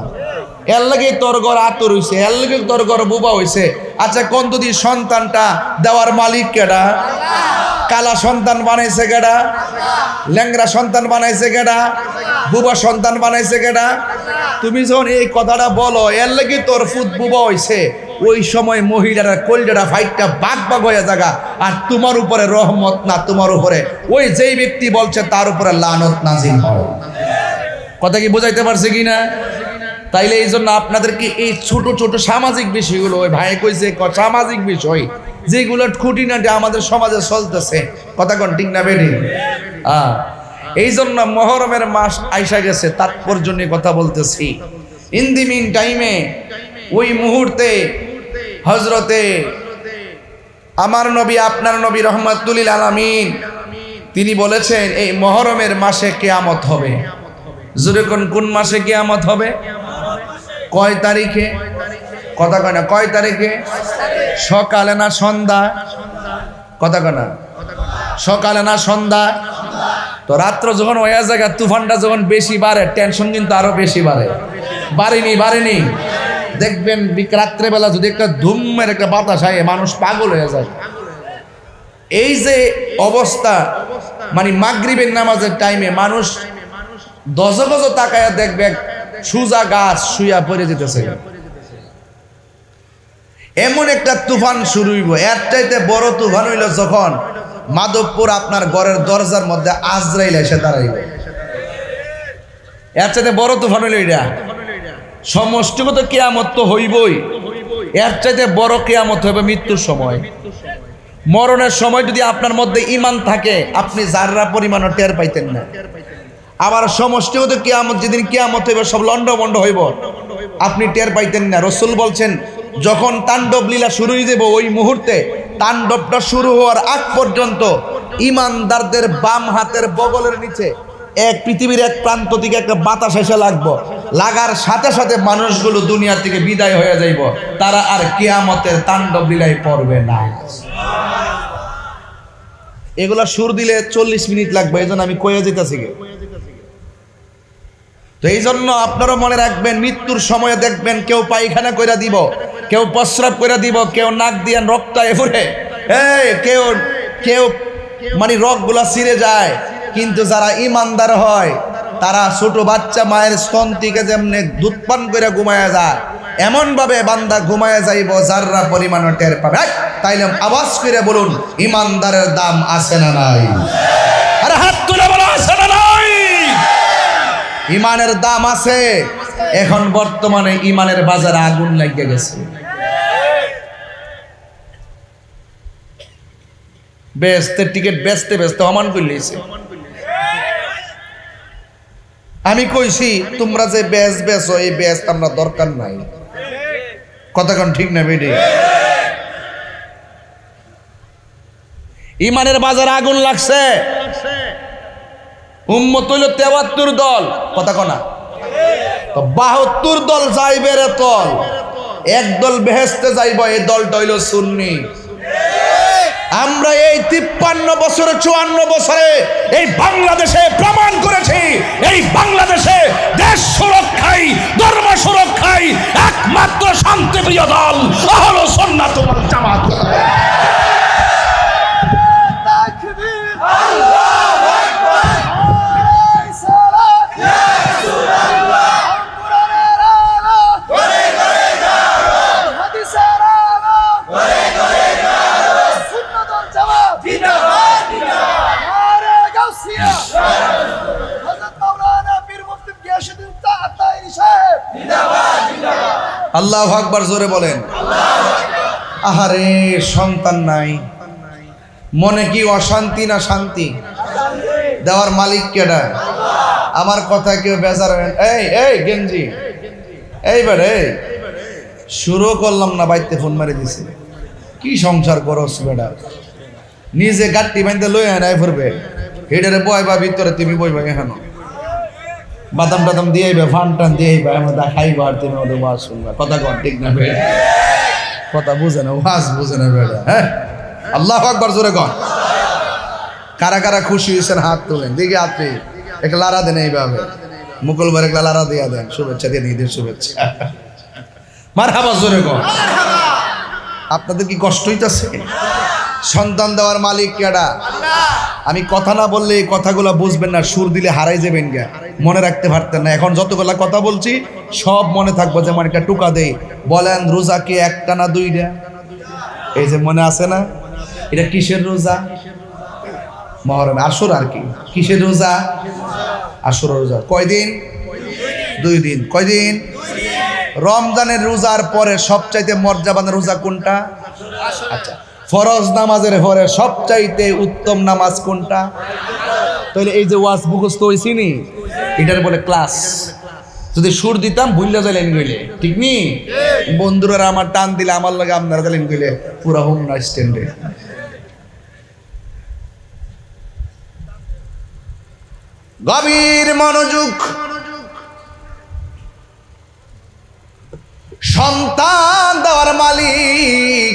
এর লাগি তোর ঘর আতুর হইছে, এর লাগি তোর ঘর বুবা হইছে। আচ্ছা কোন যদি সন্তানটা দেওয়ার মালিক কেডা? কালা সন্তান বানাইছে কেডা? ল্যাংরা সন্তান বানাইছে কেডা? বুবা সন্তান বানাইছে কেডা? তুমি যখন এই কথাটা বলো এর লাগি তোর ফুট বুবা হইছে, ওই সময় মহিলারা কলজাটা ফাইটটা বাগ বাগ হয়ে জায়গা, আর তোমার উপরে রহমত না, তোমার উপরে ওই যেই ব্যক্তি বলছে তার উপরে লানত নাজিল হয়। কথা কি বোঝাইতে পারছে কিনা? তাইলে এই জন্য আপনাদেরকে এই ছোট ছোট সামাজিক বিষয়গুলো, ওই ভাই কইছে সামাজিক বিষয় যেগুলো খুঁটিনাটি আমাদের সমাজে চলতেছে, কথা কোন ঠিক না বেরি? এই জন্য মুহররমের মাস আইসা গেছে, তাৎপর্য নিয়ে কথা বলতেছি। ইন দি মিন টাইমে ওই মুহূর্তে হযরতে আমার নবী আপনার নবী রহমাতুল লিল আলামিন তিনি বলেছেন এই মুহররমের মাসে কিয়ামত হবে। জোরে কোন মাসে কিয়ামত হবে? কয় তারিখে? কথা কয় না, কয় তারিখে? সকালে না সন্ধ্যা? কথা কয় না, সকালে না সন্ধ্যা? তো রাত্র যখন ওই জায়গা তুফানটা যখন বেশি বাড়ে টেনশন কিন্তু আরো বেশি বাড়ে। বাড়েনি দেখবেন রাত্রেবেলা যদি একটা ধুমের একটা বাতাস হয় মানুষ পাগল হয়ে যায়। এই যে অবস্থা মানে মাগরিবের নামাজের টাইমে মানুষ দজগজ তাকায়া দেখবে সুজা গাছ শুয়া পড়ে যেতেছে। এমন একটা তুফান শুরু হইব, এর চাইতে বড় তুফান হইল যখন মাধবপুর আপনার ঘরের দরজার মধ্যে আজরাইল এসে দাঁড়াইবে। এর চাইতে বড় তুফান হইল এটা। সমষ্টিগত কিয়ামত তো হইবই, এর চাইতে বড় কিয়ামত হবে মৃত্যুর সময়। মরণের সময় যদি আপনার মধ্যে ঈমান থাকে, আপনি যাররা পরিমাণও টের পাইতেন না। আবার সমষ্টিগত কিয়ামত, যেদিন কিয়ামত হইব সব লন্ডভন্ড হইব, আপনি টের পাইতেন না। রাসূল বলছেন, যখন তাণ্ডব লীলা শুরু হয়ে যাব, ওই মুহূর্তে তাণ্ডবটা শুরু হওয়ার আগ পর্যন্ত ঈমানদারদের বাম হাতের বগলের নিচে পৃথিবীর এক প্রান্ত থেকে একটা বাতাস এসে লাগবো, লাগার সাথে সাথে মানুষগুলো দুনিয়া থেকে বিদায় হয়ে যাইব, তারা আর কিয়ামতের তাণ্ডব লীলায় পড়বে না। এগুলা সুর দিলে 40 মিনিট লাগবে, এই জন্য আমি কয়ে যেতেছি। তো এই জন্য আপনারা মনে রাখবেন, মৃত্যুর সময়ে দেখবেন কেউ পায়খানা কইরা দিব, কেউ প্রস্রাব কইরা দিব, কেউ নাক দিয়ে রক্ত এফুরে, কেউ কেউ মানে রগগুলা ছিঁড়ে যায়। কিন্তু যারা ইমানদার হয়, তারা ছোট বাচ্চা মায়ের স্তন থেকে যেমনি দুধ পান করে ঘুমায়া যায়, এমন ভাবে বান্দা ঘুমায়া যাইব যাররা পরিমাণ টের পাবে। তাইলে আওয়াজ করে বলুন, ইমানদারের দাম আছে না নাই? আরে হাত তুলে বলো, আছে না নাই? ইমানের দাম আছে। এখন বর্তমানে ইমানের বাজারে আগুন লাগিয়ে গেছে। বেচতে টিকিট বেচতে বেচতে অমান করলেছে। আমি কইছি, তোমরা যে বেচো এই বেচ আমরা দরকার নাই। কথা কোন ঠিক না বেডি? ইমানের বাজারে আগুন লাগছে। উম্মত হইল 73 দল, কথা কনা 72 দল যাইবে রে তল, এক দল বেহেশতে যাইব, এই দলটা হইল সুন্নি। আমরা এই 53 বছরে 54 বছরে এই বাংলাদেশে প্রমাণ করেছি, এই বাংলাদেশে দেশ সুরক্ষায়, ধর্ম সুরক্ষায় একমাত্র শান্তিপ্রিয় দল আহলে সুন্নাত ওয়াল জামাত। আল্লাহু আকবার, জোরে বলেন। আহারে, সন্তান নাই, মনে কি অশান্তি না শান্তি? দেওয়ার মালিক কেডা? আমার কথা কেউ বেজার? এই গেঞ্জি, এইবারে শুরু করলাম না, বাইতে ফোন মারি দিছে। কি সংসার করস বেটা? নিজে গাট্টি বাঁধতে লই আনাই ফুরবে, হেডারে বয়বা ভিতরে তুমি বইবা, এখানো বাদাম টাদাম দিয়ে ফান টান দিয়ে আমরা খাইবা, আর তুমি ওদের ওয়াজ শুনবা। কথা কন ঠিক না বেটা? কথা বুঝে না, ওয়াজ বুঝে না বেটা। হ্যাঁ, আল্লাহু আকবার, জোরে কন। কারা কারা খুশি হয়েছেন হাত তোলেন, দিকে আপনি এক লারা দেন, এইভাবে মুকুলবার এক লারা দিয়া দেন, শুভেচ্ছা দিয়ে, ঈদের শুভেচ্ছা। মারহাবা, জোরে কন। আপনাদের কি কষ্ট হইতাছে? সন্তান দেওয়ার মালিক কেডা? আমি কথা না বললে এই কথাগুলো বুঝবেন না, সুর দিলে হারাই যাবেন গা, মনে রাখতে পারতেন না। এখন যতগুলা কথা বলছি সব মনে থাকবো। যেমন একটা টুকা দেই, বলেন রোজা কি একটা না দুইটা? এই যে মনে আছে না, এটা কিসের রোজা? মহরম, আসর। আর কি কিসের রোজা? আসর রোজা। কয়দিন? 2 দিন। কয়দিন? রমজানের রোজার পরে সবচাইতে মর্যাদাবান রোজা কোনটা? আচ্ছা, ফরজ নামাজের পরে সবচাইতে উত্তম নামাজ কোনটা? তাহলে এই যে ওয়াজ মুখস্থ হইছি নি, এটার বলে ক্লাস। যদি সুর দিতাম ভুললে যাইলেন গইলে, ঠিক নি? বন্ধুরা আমার টান দিলে আমার লাগে আপনারা যাইলেন গইলে, পুরা হোম না স্ট্যান্ডে। গভীর মনোযোগ। সন্তান দেওয়ার মালিক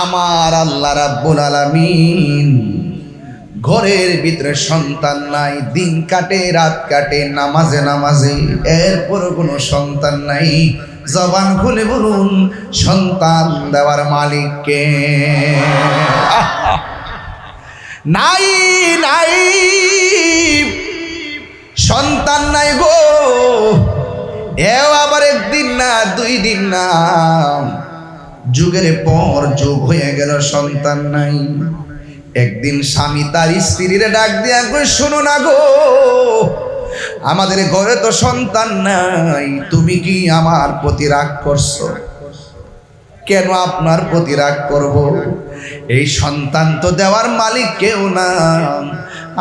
আমার আল্লাহ রাব্বুল আলামিন। ঘরের ভিতরে সন্তান নাই, দিন কাটে রাত কাটে নামাজে নামাজে, এরপর কোনো সন্তান নাই। জবান খুলে বলুন, সন্তান দেওয়ার মালিককে। নাই নাই, সন্তান নাই গো। এও আবার একদিন না, 2 দিন না, যুগের পর যুগ হয়ে গেল, সন্তান নাই। একদিন স্বামী তার স্ত্রীর ডাক দিয়া কই, শোনো না গো, আমাদের ঘরে তো সন্তান নাই, তুমি কি আমার প্রতি রাগ করছো? কেন আপনার প্রতি রাগ করব? এই সন্তান তো দেওয়ার মালিক কেউ না,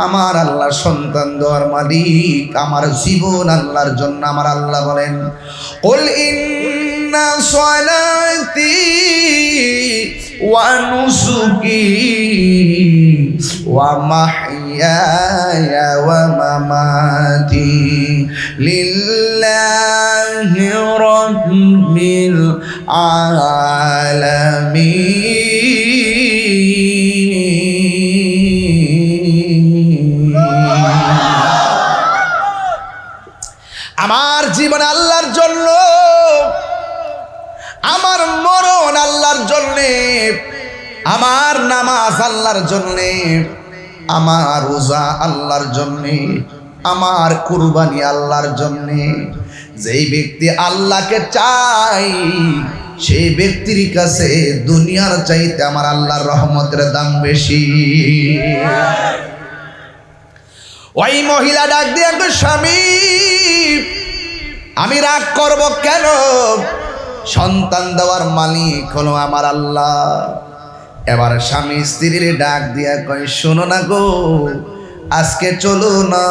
আমার আল্লাহ সন্তান দেওয়ার মালিক। আমার জীবন আল্লাহর জন্য। আমার আল্লাহ বলেন, কুল ইন্না সলাতি ওয়া নুসুকি ওয়া মাহইয়ায়া ওয়া মামাতি লিল্লাহি রাব্বিল আলামিন। আমার জীবন আল্লাহর জন্য, আমার মরণ আল্লাহর জন্যে, আমার নামাজ আল্লাহর জন্যে, আমার রোজা আল্লাহর জন্যে, আমার কুরবানি আল্লাহর জন্যে। যেই ব্যক্তি আল্লাহকে চাই সেই ব্যক্তির কাছে দুনিয়ার চাইতে আমার আল্লাহর রহমতের দাম বেশি। ওই মহিলা ডাক দিয়ে, স্বামী আমি রাগ করব কেন? সন্তান দেওয়ার মালিক হলো আমার আল্লাহ। এবার স্বামী স্ত্রীর ডাক দিয়া কয়, শোনো না গো, আজকে চলো না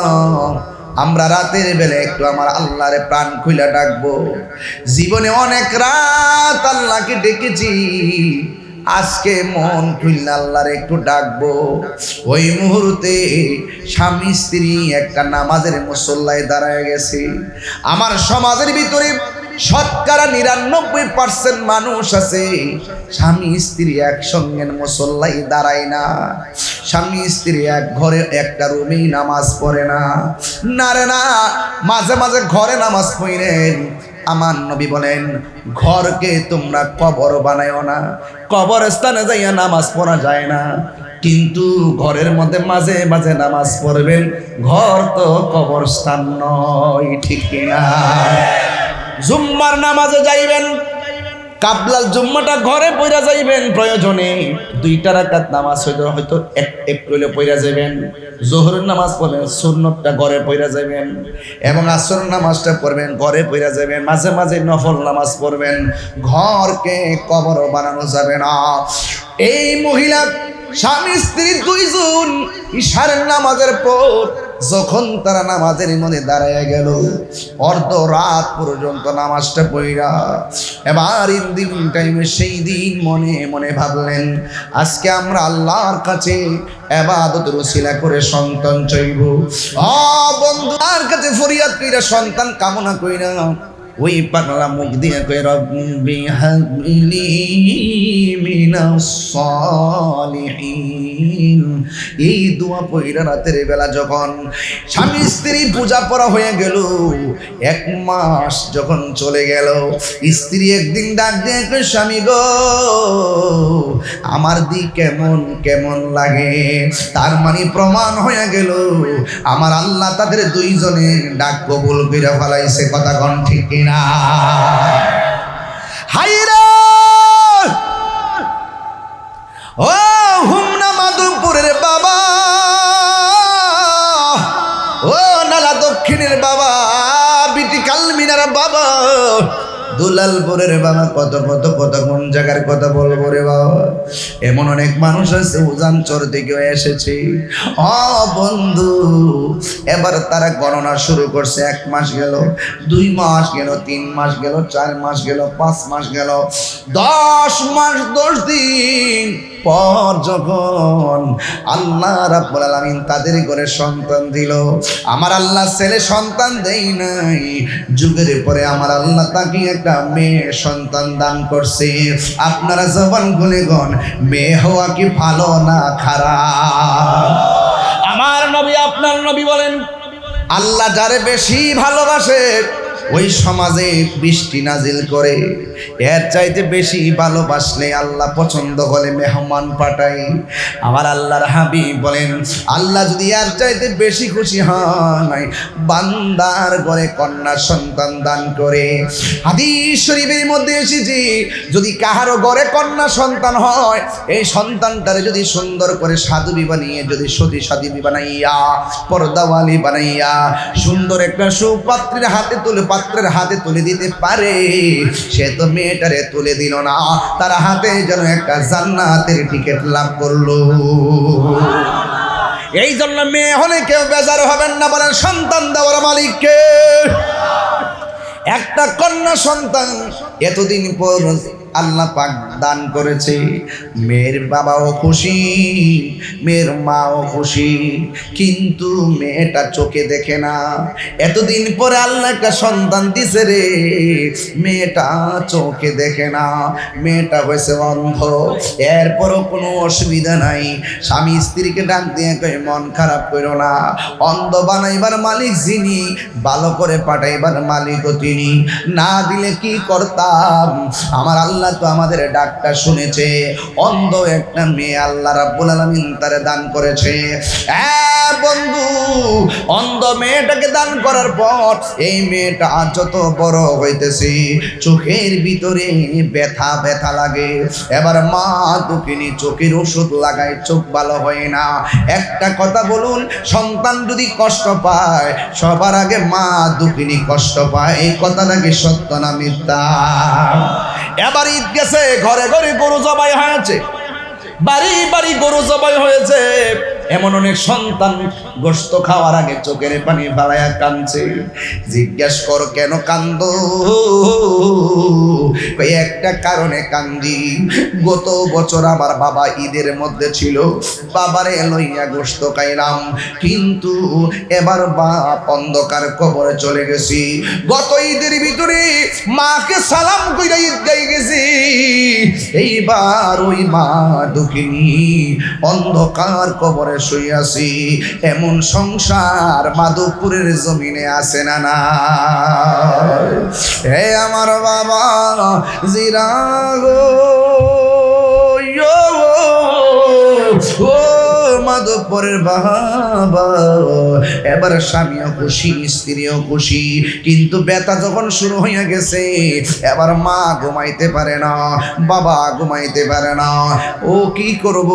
আমরা রাতের বেলা একটু আমার আল্লাহরে প্রাণ খুলে ডাকবো। জীবনে অনেক রাত আল্লাহকে ডেকেছি, আজকে মন খুললে আল্লাহরে একটু ডাকবো। ওই মুহূর্তে স্বামী স্ত্রী একটা নামাজের মুসল্লায় দাঁড়ায় গেছে। আমার সমাজের ভিতরে শতকরা ৯৯% মানুষ আছে স্বামী স্ত্রী একসঙ্গে মুসল্লায় দাঁড়ায় না, স্বামী স্ত্রী এক ঘরে একটা রুমেই নামাজ পড়ে না। না রে না, মাঝে মাঝে ঘরে নামাজ পড়েন। আমার নবী বলেন, ঘরকে তোমরা কবর বানায়ও না। কবরস্থানে যাইয়া নামাজ পড়া যায় না, কিন্তু ঘরের মধ্যে মাঝে মাঝে নামাজ পড়বেন। ঘর তো কবরস্থান নয়, ঠিক কিনা? জুম্মার নামাজে যাইবেন, কাবলাল জুম্মাটা ঘরে পড়া যাইবেন। প্রয়োজনে 2টা রাকাত নামাজ হয়তো এক কইলে পড়া যাবেন। জোহরের নামাজ পড়বেন, সুন্নতটা ঘরে পড়া যাবেন, এবং আসর নামাজটা পড়বেন ঘরে পড়া যাবেন। মাঝে মাঝে নফল নামাজ পড়বেন। ঘরকে কবর বানানো যাবে না। এই মহিলা স্বামী স্ত্রী দুইজন ইশারের নামাজের পর যখন তারা নামাজের মধ্যে দাঁড়ায় গেল, অর্ধ রাত পর্যন্ত নামাজটা পড়া, এবার ইন্দিন টাইমে সেই দিন মনে মনে ভাবলেন, আজকে আমরা আল্লাহর কাছে ইবাদতের ওসিলা করে সন্তান চাইব। বন্ধু, আর কাছে ফরিয়াদ কইরা সন্তান কামনা কইরা ওই পাগলা মুখ দিয়ে কই, রব্বি হাবলি মিনাস সালিহিন। এই দোয়া পড়া রাতের বেলা যখন স্বামী স্ত্রী পূজা পড়া হয়ে গেল, 1 মাস যখন চলে গেল, স্ত্রী একদিন ডাক দিয়ে কই, স্বামী গো, আমার দি কেমন কেমন লাগে। তার মানে প্রমাণ হয়ে গেল আমার আল্লাহ তাদের দুইজনের ডাক কবুল কইরা ফেলাইছে। কথা কোন ঠিক কিনা? হাইরা ও হুমনা মাধবপুরের বাবা, ও নালা দক্ষিণের বাবা, বিটি কালমিনার বাবা, দুলালপুরের বাবা, কত কত কত কোন জায়গার কথা বলবো রে বাবা। এমন অনেক মানুষ আছে উজানচর থেকে এসেছে। বন্ধু, এবার তারা গণনা শুরু করছে। 1 মাস গেল, 2 মাস গেল, 3 মাস গেল, 4 মাস গেল, 5 মাস গেল, 10 মাস 10 দিন পর যখন আল্লাহ রাব্বুল আলামিন তাদের ঘরে সন্তান দিল, আমার আল্লাহ ছেলে সন্তান দেই নাই, যুগের পরে আমার আল্লাহ তাকে একটা মেয়ে সন্তান দান করছে। আপনারা জবান খুলে গন, মেয়ে হওয়া কি ভালো না খারাপ? আমার নবী আপনার নবী বলেন, আল্লাহ যারে বেশি ভালোবাসে ওই সমাজে বৃষ্টি নাজিল করে। এর চাইতে বেশি ভালোবাসলে আল্লাহ পছন্দ হলে মেহমান পাঠাই। আমার আল্লাহর হাবিব বলেন, আল্লাহ যদি এর চাইতে বেশি খুশি হয় বান্দার ঘরে কন্যা সন্তান দান করে। হাদিস শরীফের মধ্যে এসেছে, যদি কাহারো ঘরে কন্যা সন্তান হয়, এই সন্তানটারে যদি সুন্দর করে সাধুবি বানিয়ে, যদি সতী সাধুবি বানাইয়া, পর্দাওয়ালি বানাইয়া, সুন্দর একটা সুপাত্রের হাতে তুলে দিতে পারে, সে তো মেয়েটারে তুলে দিল না, তার হাতে যেন একটা জান্নাতের টিকিট লাভ করলো। এই জন্য মেয়ে হলে কেউ বেজার হবেন না, বলেন সন্তান দেওয়ার মালিককে। একটা কন্যা সন্তান এতদিন পর আল্লাহ পাক দান করেছে। মেয়ের বাবাও খুশি, মেয়ের মাও খুশি, কিন্তু মেয়েটা চোখে দেখে না। এতদিন পরে আল্লাহ একটা সন্তান দিছে রে, মেয়েটা চোখে দেখে না, মেয়েটা হয়েছে অন্ধ। এরপরও কোনো অসুবিধা নাই, স্বামী স্ত্রীকে ডাক দিয়ে কয় মন খারাপ করো না, অন্ধ বানাইবার মালিক যিনি, ভালো করে পাঠাইবার মালিকও তিনি। না দিলে কি করতাম? আমার আল্লাহ তো আমাদের ডাকটা শুনেছে। অন্ধ একটা মেয়ে আল্লাহ রাব্বুল আলামিন তারে দান করেছে। বন্ধু, অন্ধ মেয়েটাকে দান করার পর এই মেয়েটা যত বড় হইতেছে, চোখের ভিতরে ব্যথা ব্যথা লাগে। এবার মা দুঃখিনী চোখের ওষুধ লাগায়, চোখ ভালো হয় না। একটা কথা বলুন, সন্তান যদি কষ্ট পায়, সবার আগে মা দুঃখিনী কষ্ট পায়। এই কথাটা কি সত্য না মিথ্যা? এবার ঈদ গেছে, ঘরে ঘরে গরু জবাই হয়েছে, বাড়ি বাড়ি গরু জবাই হয়েছে। এমন অনেক সন্তান গোশত খাওয়ার আগে চোখের পানি ফালাইয়া কাঁদছে। জিজ্ঞেস কর কেন কান্দ? একটা কারণে কান্দি। গত বছর আমার বাবা ঈদের মধ্যে ছিল, বাবারে লইয়া গোশত খাইলাম, কিন্তু এবার বাপ অন্ধকার কবরে চলে গেছি। গত ঈদের ভিতরে মাকে সালাম কইরা ঈদ গাই গেছি, এইবার ওই মা দুঃখিনী অন্ধকার কবরে শুইয়াছি। এমন সংসার মাধবপুরের জমিনে আছে না না? হে আমার বাবা জিরাগো, ও মাধবপুরের বাবা, এবার স্বামীও খুশি, স্ত্রীও খুশি, কিন্তু ব্যথা যখন শুরু হইয়া গেছে, এবার মা ঘুমাইতে পারে না, বাবা ঘুমাইতে পারে না। ও কি করব?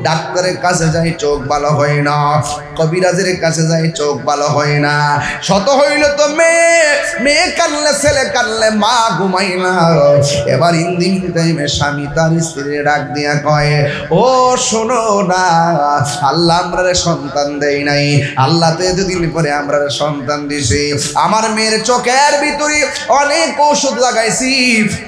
ডাক্তারের কাছে যাই, চোখ ভালো হয় না, কবিরাজের কাছে যাই, চোখ ভালো হয় না। শত হইল তো মেয়ে কানলে, ছেলে কানলে, মা ঘুমাই না। এবার ইন্দিন টাইমে স্বামী তার স্ত্রীর ডাক দিয়া কয়, ও শোনো না, আল্লাহ আমরা সন্তান দেয় নাই, আল্লাহ তো এতদিন পরে আমরা সন্তান দিছে। আমার মেয়ের চোখের ভিতরে অনেক ওষুধ লাগাইছি,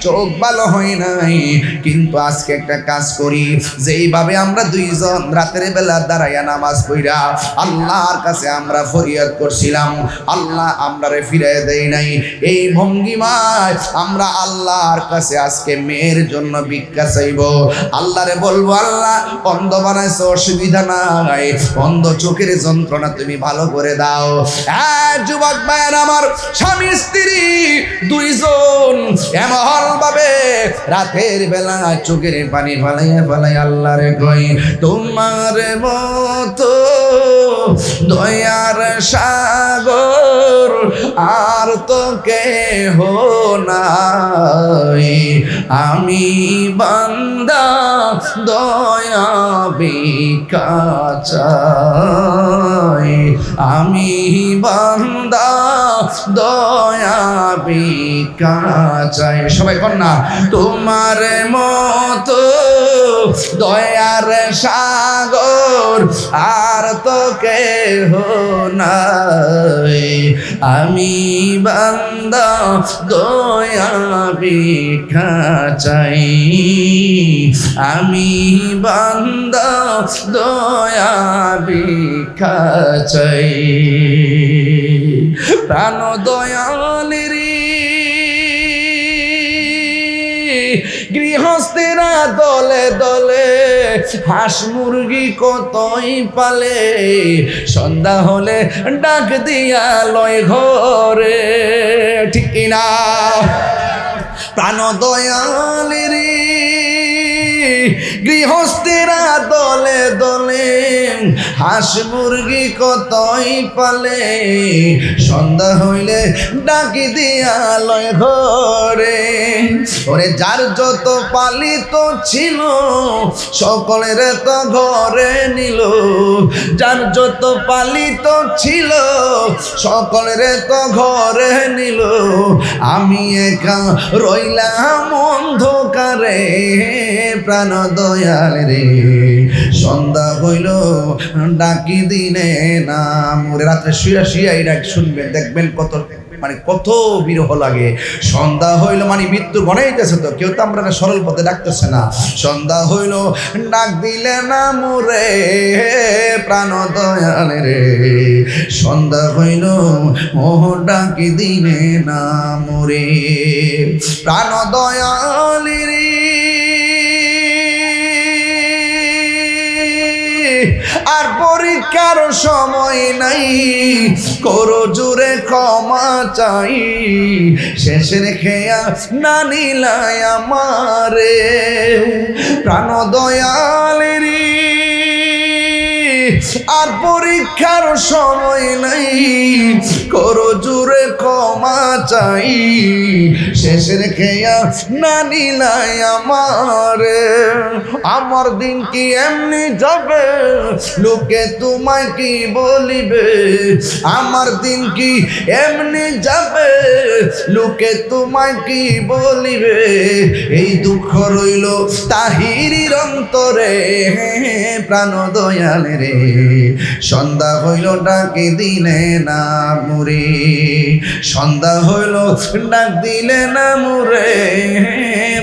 চোখ ভালো হয় নাই, কিন্তু আজকে একটা কাজ করি, যেইভাবে আমরা দুইজন রাতের বেলা দাঁড়াইয়া নামাজ পড়া আল্লাহর কাছে আমরা ফরিয়াদ করছিলাম, আল্লাহ আমরারে ফিরাই দেয় নাই, এই ভঙ্গিমায় আমরা আল্লাহর কাছে আজকে মেয়ের জন্য ভিক্ষা চাইব। আল্লাহরে বলবো, আল্লাহ অন্ধ বানাইছো, অসুবিধা নাই, অন্ধ চোখের যন্ত্রণা তুমি ভালো করে দাও। যুবক ভাইয়ের আমার, স্বামী স্ত্রী দুইজন এমন ভাবে রাতের বেলা চোখের পানি ফালাইয়া ফালাই আল্লাহরে কই, তোমার মতো দয়ার সাগর আর তো কেহ নাই, আমি বান্দা দয়া ভিক্ষা চাই, আমি বান্দা দয়া ভিক্ষা চাই। সবাই কর না, তোমার মতো দয়ার সাগর আর তো কেহ নাই, আমি বান্দা দয়া ভিক্ষা চাই, আমি বান্দা দয়া ভিক্ষা চাই। প্রাণ দয়ালেরি গৃহস্থেরা দলে দলে হাঁস মুরগি কতই পালে, সন্ধ্যা হলে ডাক দিয়া লয় ঘরে, ঠিক কিনা? প্রাণ দয়ালের গৃহস্থেরা দলে দলে হাঁস মুরগি কতই পালে, সন্ধ্যা হইলে ডাকি দিয়া লয় ঘরে। ওরে যার যত পালিত ছিল সকলের তো ঘরে নিল, যার যত পালিত ছিল সকলের তো ঘরে নিল। আমি একা রইলাম অন্ধকারে, প্রাণ দয়াল রে সন্ধ্যা হইল ডাকি দিনে না মোরে। রাত্রে শুয়া শুয়া এই ডাক শুনবেন, দেখবেন কত বিরহ লাগে। সন্ধ্যা হইল মানে মৃত্যু গণাইতেছে, তো কেউ তো আমরা সরল পথে ডাকতেছে না। সন্ধ্যা হইল ডাক দিলে না মোরে, প্রাণ দয়াল রে সন্ধ্যা হইল ও ডাকি দিনে না মোরে, প্রাণ দয়াল রে। আর পরীক্ষার সময় নাই, করো জুড়ে ক্ষমা চাই, শেষের খেয়া না নিলাই আমারে, প্রাণ দয়ালের। আর পরীক্ষার সময় নাই, করো জুড়ে ক্ষমা চাই, শেষের খেয়া না নিলাই আমারে। আমার দিন কি এমনি যাবে, লোকে তোমায় কি বলিবে? আমার দিন কি এমনি যাবে, লোকে তোমায় কি বলিবে? এই দুঃখ রইল তাহিরির অন্তরে, প্রাণ দয়াল রে সন্ধ্যা হইল ডাকে দিলে না মুরে, সন্ধ্যা হইল ডাক দিলে না মুরে,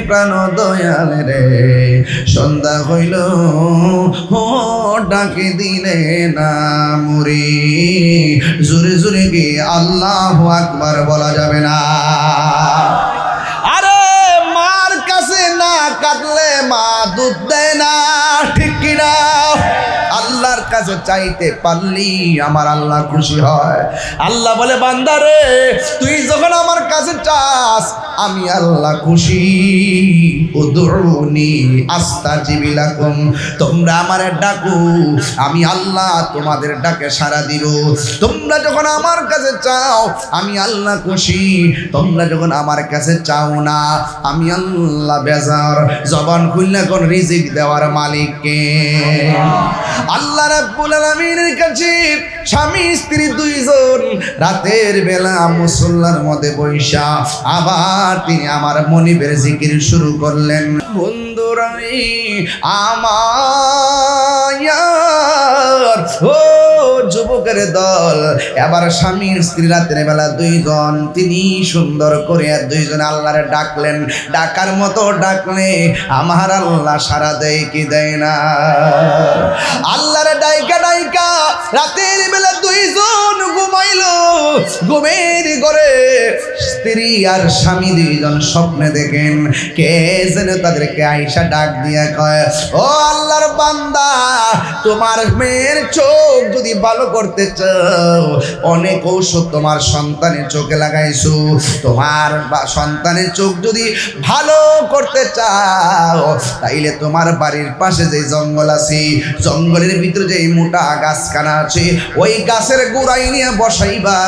প্রাণ দয়াল রে সন্ধ্যা হইল ডাকে দিলে না মুরে। জোরে জোরে কি আল্লাহু আকবার বলা যাবে না? আরে মার কাছে না কাটলে মা দুধ দেয় না, ঠিক কিনা? আল্লাহর কাছে চাইতে পারলি আমার আল্লাহ খুশি হয়। আল্লাহ বলে বান্দারে তুই যখন আমার কাছে চাস আমি আল্লাহ খুশি। উদউনি আস্তাজিব লাকুম, তোমরা আমারে ডাকো আমি আল্লাহ তোমাদের ডাকে সাড়া দিব। তোমরা যখন আমার কাছে চাও আমি আল্লাহ খুশি, তোমরা যখন আমার কাছে চাও না আমি আল্লাহ বেজার। জবান খুললে কোন রিজিক দেওয়ার মালিক কে? আল্লাহ রাব্বুল আলামিনের কাছে স্বামী স্ত্রী দুইজন রাতের বেলা মুসল্লার মধ্যে বৈশা আবার তিনি আমার মনিবের জিকির শুরু করলেন। বন্ধুরাই আমার ও যুবকের দল, এবার স্বামী স্ত্রী রাতের বেলা দুইজন তিনি সুন্দর করে দুইজন আল্লাহরে ডাকলেন। ডাকার মতো ডাকলে আমার আল্লাহ সাড়া দেয় কি দেয় না? আল্লাহরে ডাইকা ডাইকা রাতের বেলা দুইজন ঘুমাইল। ঘুমের ঘরে স্ত্রী আর স্বামী দুইজন স্বপ্নে দেখেন কে যেন তাদেরকে আইসা ডাক দিয়া কয়, ও আল্লাহর বান্দা তোমার মেয়ের চোখ যদি ভালো করতে চাও অনেক ঔষধ তোমার সন্তানের চোখে লাগাইছো, তোমার সন্তানের চোখ যদি ভালো করতে চাও তাইলে তোমার বাড়ির পাশে যে জঙ্গল আছে জঙ্গলের ভিতরে যে মোটা গাছখানা আছে ওই গাছের গোড়ায় নিয়ে বসাইবা,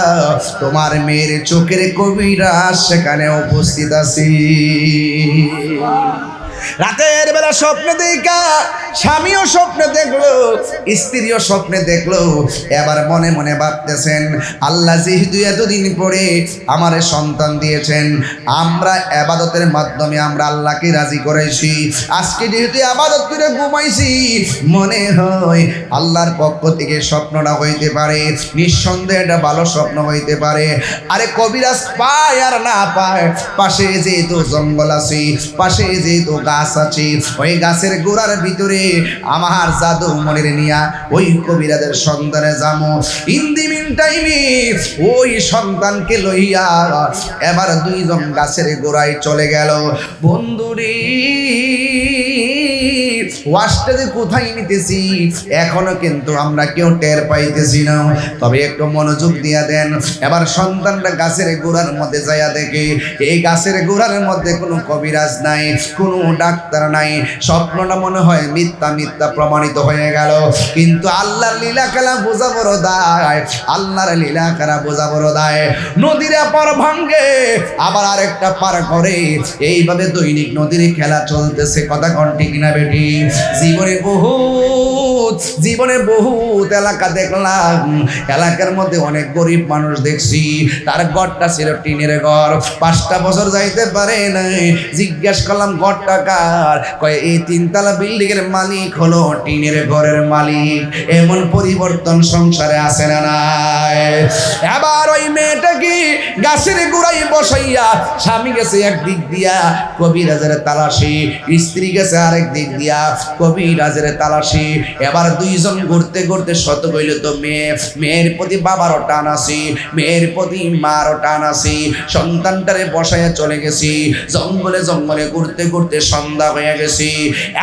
তোমার মেয়ের চোখের কবিরা সেখানে উপস্থিত আছে। রাতের বেলা স্বপ্নে দেখা স্বামীও স্বপ্নে দেখলো, স্ত্রীও স্বপ্নে দেখলো। এবার মনে মনে ভাবতেছেন আল্লাহ যেহেতু এতদিন পরে আমার সন্তান দিয়েছেন, আমরা ইবাদতের মাধ্যমে আমরা আল্লাহকে রাজি করেছি, আজকে যেহেতু ইবাদত করে ঘুমাইছি মনে হয় আল্লাহর পক্ষ থেকে স্বপ্নটা হইতে পারে, নিঃসন্দেহে এটা ভালো স্বপ্ন হইতে পারে। আরে কবিরাজ পায় আর না পায়, পাশে যেহেতু জঙ্গল আছে, পাশে যেহেতু গাছ আছে, ওই গাছের গোড়ার ভিতরে আমার জাদু মনের নিয়া ওই কবিরাজের সন্তানে যামো। ইন দি মিন টাইমে ওই সন্তানকে লইয়া এবার দুইজন গাছের গোড়ায় চলে গেল। বন্ধুরি ওয়াশটা যে কোথায় নিতেছি এখনো কিন্তু আমরা কেউ টের পাইতেছি না। তবে একটু মনোযোগ দিয়া দেন। এবার সন্তানটা গাছের গোড়ার মধ্যে যাইয়া দেখে এই গাছের গোড়ার মধ্যে কোনো কবিরাজ নাই, কোনো ডাক্তার নাই। স্বপ্নটা মনে হয় মিথ্যা মিথ্যা প্রমাণিত হয়ে গেল। কিন্তু আল্লাহর লীলা খেলা বোঝা বড় দায়, আল্লাহর লীলা খেলা বোঝা বড় দায়। নদীর পার ভাঙ্গে আবার আরেকটা পার করে, এইভাবে দৈনিক নদীর খেলা চলতেছে। কথা কোন ঠিক না বেটি? জীবনে বহুত এলাকা দেখলাম, এলাকার মধ্যে অনেক গরিব মানুষ দেখছি, তার ঘরটা ছিল টিনের ঘর, 5টা বছর যাইতে পারে নাই। জিজ্ঞেস করলাম ঘরটা কার? কয় এই 3তলা বিল্ডিং এর মালিক হলো টিনের ঘরের মালিক। এমন পরিবর্তন সংসারে আসে না নাই? এবার ওই মেয়েটা কি গাছের গোড়ায় বসাইয়া, স্বামী গেছে একদিক দিয়া কবিরাজের তালাশি, স্ত্রী গেছে আরেক দিক দিয়া কবিরাজের তালাশি। এবার দুইজন ঘুরতে ঘুরতে শত কইল তো মেয়ের প্রতি বাবারও টান আছে, মেয়ের প্রতি মারও টান আছে। সন্তানটারে বসাইয়া চলে গেছি, জঙ্গলে জঙ্গলে ঘুরতে ঘুরতে সন্ধ্যা হয়ে গেছি।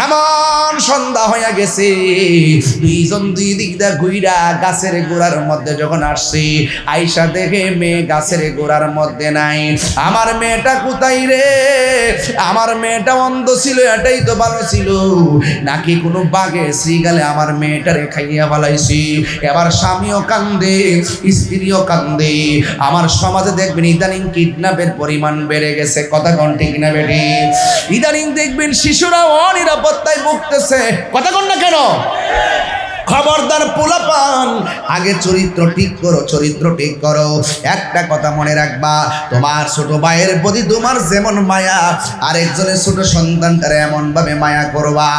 এমন সন্ধ্যা হয়ে গেছে, দুইজন দুই দিক দিয়ে ঘুইরা গাছের গোড়ার মধ্যে যখন আসছি, আইসা দেখে মেয়ে গাছের গোড়ার মধ্যে নাই। আমার মেয়েটা কোথায় রে? আমার মেয়েটা অন্ধ ছিল, এটাই তো ভালো ছিল, নাকি কোনো বাঘে শ্রীগালে আমার মেয়েটারে খাইয়া ফেলাইছি। এবার স্বামীও কান্দে, স্ত্রীও কান্দে। আমার সমাজে দেখবেন ইদানিং কিডন্যাপের পরিমাণ বেড়ে গেছে। কথা কোন ঠিক না বেটি? ইদানিং দেখবেন শিশুরা অনিরাপত্তায় ভুগতেছে। কথা কোন না কেন? খবরদার পোলাপান, আগে চরিত্র ঠিক করো, চরিত্র ঠিক করো। একটা কথা মনে রাখবা, তোমার ছোট ভাইয়ের প্রতি তোমার যেমন মায়া, আরেকজনের ছোট সন্তানটারে এমন ভাবে মায়া করবা।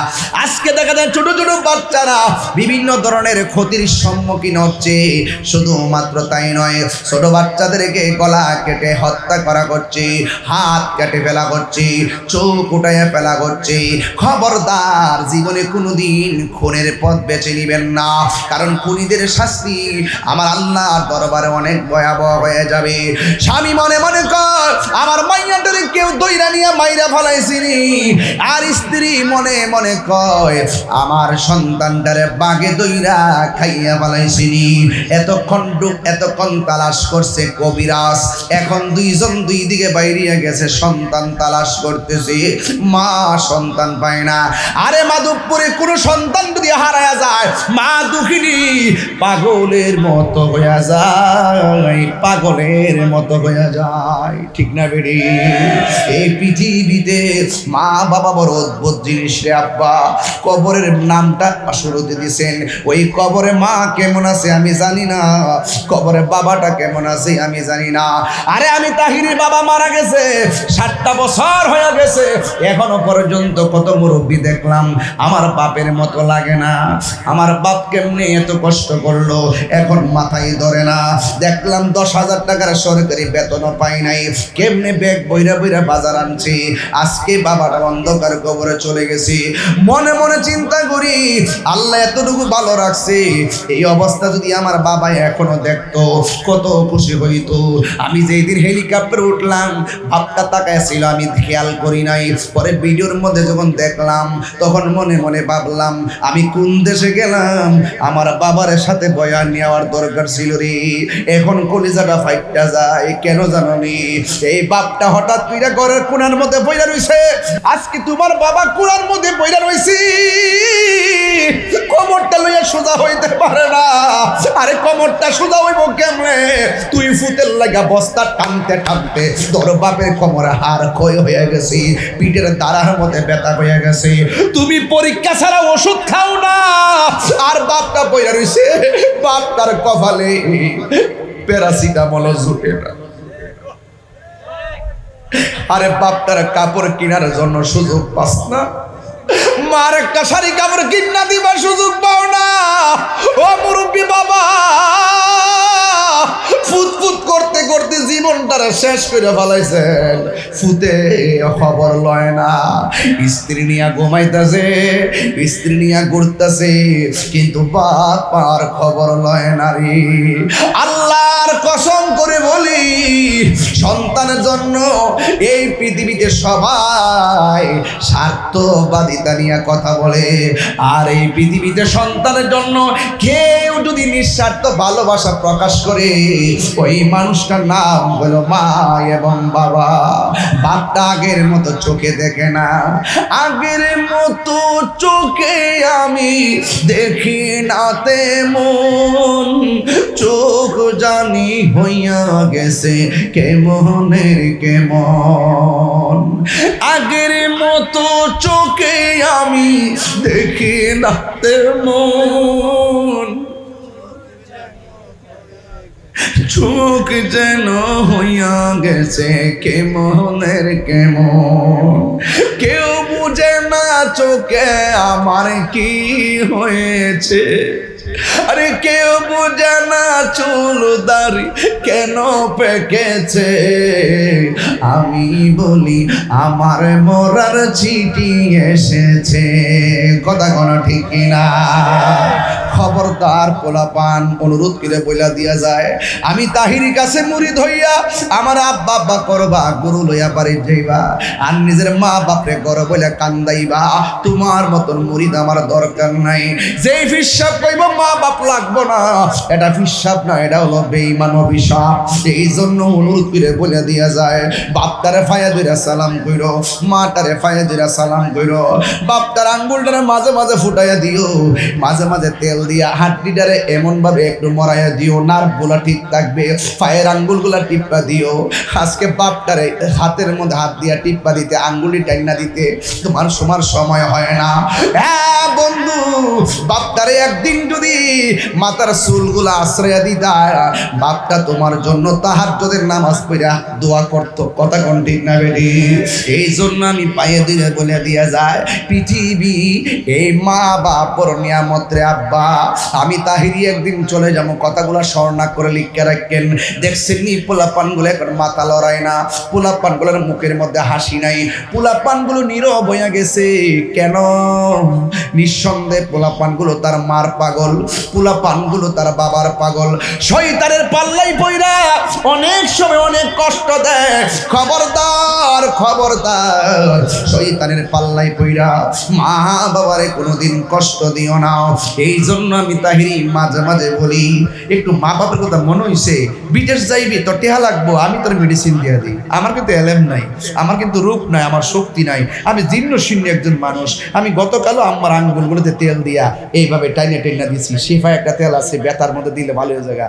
আজকে দেখা যায় ছোট ছোট বাচ্চারা বিভিন্ন ধরনের ক্ষতির সম্মুখীন হচ্ছে। শুধুমাত্র তাই নয়, ছোট বাচ্চাদেরকে গলা কেটে হত্যা করা করছে, হাত কেটে ফেলা করছে, চোখ উঠাইয়া ফেলা করছে। খবরদার, জীবনে কোনোদিন খুনের পথ বেছে নিবেন না, কারণ খুনিদের শাস্তি আমার আল্লাহর দরবারে অনেক ভয়াবহ হয়ে যাবে। স্বামী মনে মনে কর আমার মাইয়াটারে কেউ দইরা নিয়ে মাইরা ফেলাইছিনি, আর স্ত্রী মনে মনে কয় আমার সন্তানটারে বাগে দইরা খাইয়া ফেলাইছিনি। এতক্ষণ তালাশ করছে কবিরাজ, এখন দুইজন দুই দিকে বাইরিয়া গেছে, সন্তান তালাশ করতেছে, মা সন্তান পায় না। আরে মাধবপুরে কোনো সন্তান যদি হারায়া যায়, মা দুঃখিনী পাগলের মতো হইয়া যায়, পাগলের মতো হইয়া যায়। ঠিক না বেরি? এই পৃথিবীতে মা বাবা বড় অদ্ভুত জিনিস রে আব্বা। কবরের নামটা শুরুতে দিয়েছেন, ওই কবরে মা কেমন আছে আমি জানি না, কবরে বাবাটা কেমন আছে আমি জানি না। আরে আমি তাহিরের বাবা মারা গেছে, 60টা বছর হয়ে গেছে, এখনো পর্যন্ত কত মুরব্বী দেখলাম, আমার বাপের মতো লাগে না। আমার বাপ কেমনে এত কষ্ট করলো এখন মাথায় ধরে না। দেখলাম 10,000 টাকার সরকারি বেতনও পাই নাই, কেমনে ব্যাগ বইরা বইরা বাজার আনছি। আজকে বাবাটা অন্ধকার কবরে চলে গেছি। মনে মনে চিন্তা করি, আল্লাহ এতটুকু ভালো রাখছে, এই অবস্থা যদি আমার বাবা এখনো দেখতো কত খুশি হইতো। আমি যেই দিন হেলিকপ্টারে উঠলাম, ভাবটা তাকায় ছিল, আমি খেয়াল করি নাই। পরে ভিডিওর মধ্যে যখন দেখলাম, তখন মনে মনে ভাবলাম আমি কোন দেশে গেলাম, আমার বাবার সাথে বয়ান নেওয়ার দরকার ছিল রে। এখন কলিজাটা ফাইটটা যায়, কেন জানো নি? এই বাপটা হঠাৎ তুইরা ঘরের কোণার মধ্যে বইরা রইছে, আজকে তোমার বাবা কোণার মধ্যে বইরা রইছি, কোমরটা লইয়া সোজা হইতে পারে না। আরে কোমরটা সোজা হইব কেমনে? তুই ফুতের লাগা বস্তা টানতে টানতে তোর বাপের কোমরে হাড় ক্ষয় হয়ে গেছে, পিঠের দাঁড়ার মধ্যে ব্যথা হয়ে গেছে। তুমি পরীক্ষা ছাড়া ওষুধ খাও না, আর বাপটা বইরা রইছে, বাপটার কপালে প্যারাসিটামল জুটে না। আরে বাপটার কাপড় কেনার জন্য সুযোগ পাস না, মার একটা শাড়ি কাপড় কিনা দিবার সুযোগ পাও না। ও মুরব্বী বাবা, ফুটফুট করতে করতে জীবনটারে শেষ করে ফেলাইছেন। ফুতে খবর লয় না, স্ত্রী নিয়া ঘুমাইতেছে, স্ত্রী নিয়া ঘুরতেছে, কিন্তু বাপ আর খবর লয় না রে। আল্লাহর কসম করে বলি, সন্তানের জন্য এই পৃথিবীতে সবাই স্বার্থবাদিতা নিয়ে কথা বলে, আর এই পৃথিবীতে সন্তানের জন্য কেউ যদি নিঃস্বার্থ ভালোবাসা প্রকাশ করে, ওই মানুষটার নাম হলো মা এবং বাবা। বাপটা আগের মতো চোখে দেখে না, আগের মতো চোখে আমি দেখি না তেমন, চোখ জানি হইয়া গেছে কেমনের কেমন। আগের মতো চোখে আমি দেখি না তেমন, চোখ যেন হইয়া গেছে কেমনের কেমন। কেউ বুঝে না চোখে আমার কি হয়েছে, আরে কেউ বুঝে না চুল দাড়ি কেন পেকেছে। আমি বলি আমার মরার চিঠি এসেছে, কথা কোনো ঠিক না। খবরদার পোলাপান অনুরোধ করে বইলা দিয়া যায়, আমি তাহিরি কাছে মুরিদ হইয়া আমার আব্বা আব্বা করবা, গরু লইয়া বাড়ি যাইবা, আর নিজের মা বাপরে গরু বইলা কান্দাইবা। তোমার মতন মুরিদ আমার দরকার নাই। যেই ফিসাব কইব মা বাপ লাগবো না, এটা ফিসাব না, এটা হলো বেঈমান অভিশাপ। এই জন্য অনুরোধ করে বলে দিয়া যায়, বাপটারে ফায়া দইরা সালাম কইরো, মাটারে ফায়া দইরা সালাম কইরো। বাপটার আঙ্গুলটারে মাঝে মাঝে ফুটাইয়া দিও, মাঝে মাঝে তেল দিয়া হাড্ডিটারে এমন ভাবে একটু মরাইয়া দিও, নার্ভগুলা ঠিক থাকবে, পায়ের আঙ্গুলগুলা টিপ্পা দিও। আজকে বাপটারে হাতের মধ্যে হাত দিয়া টিপ্পা দিতে, আঙ্গুলি টাইনা দিতে তোমার সময় হয় না। হ্যাঁ বন্ধু, বাপটারে একদিন যদি মাথার চুলগুলা আশ্রয়া দিতা, বাপটা তোমার জন্য তাহাজ্জুদের নামাজ পড়া দোয়া করতো, কথা কোন ঠিক না বেটি? এই জন্য আমি পায়ে দিলে বলে দিয়া যায়, পৃথিবী এই মা বাপর নিয়ামত রে আব্বা। আমি তাহিরি একদিন চলে যাবো, কথাগুলা স্মরণ করে লিখে রাখেন। দেখছেন নি পোলাপানগুলো এখন মাথা লড়ায় না, পোলাপানগুলোর মুখের মধ্যে হাসি নাই, পোলাপানগুলো নীরব হইয়া গেছে। কেন? নিঃসন্দেহে পোলাপানগুলো তার মার পাগল, পোলাপানগুলো তার বাবার পাগল। শয়তানের পাল্লাই পইরা অনেক সময় অনেক কষ্ট দেয়। খবরদার খবরদার, শয়তানের পাল্লাই পইরা মা বাবারে কোনোদিন কষ্ট দিও না। এই জন্য আমি তাহিরি মাঝে মাঝে বলি, একটু মা বাবার কথা মনে হইছে, বিদেশ যাইবি তো টেহা লাগবো, আমি তোর মেডিসিন দিয়ে দিই। আমার কিন্তু এলেম নাই, আমার কিন্তু রূপ নাই, আমার শক্তি নাই, আমি জীর্ণ শীর্ণ একজন মানুষ। আমি গতকালও আমার আঙ্গুলগুলোতে তেল দিয়া এইভাবে টাইনা টাইনা দিছি। শিফা একটা তেল আছে, বেতার মধ্যে দিলে ভালো হয়ে যায়,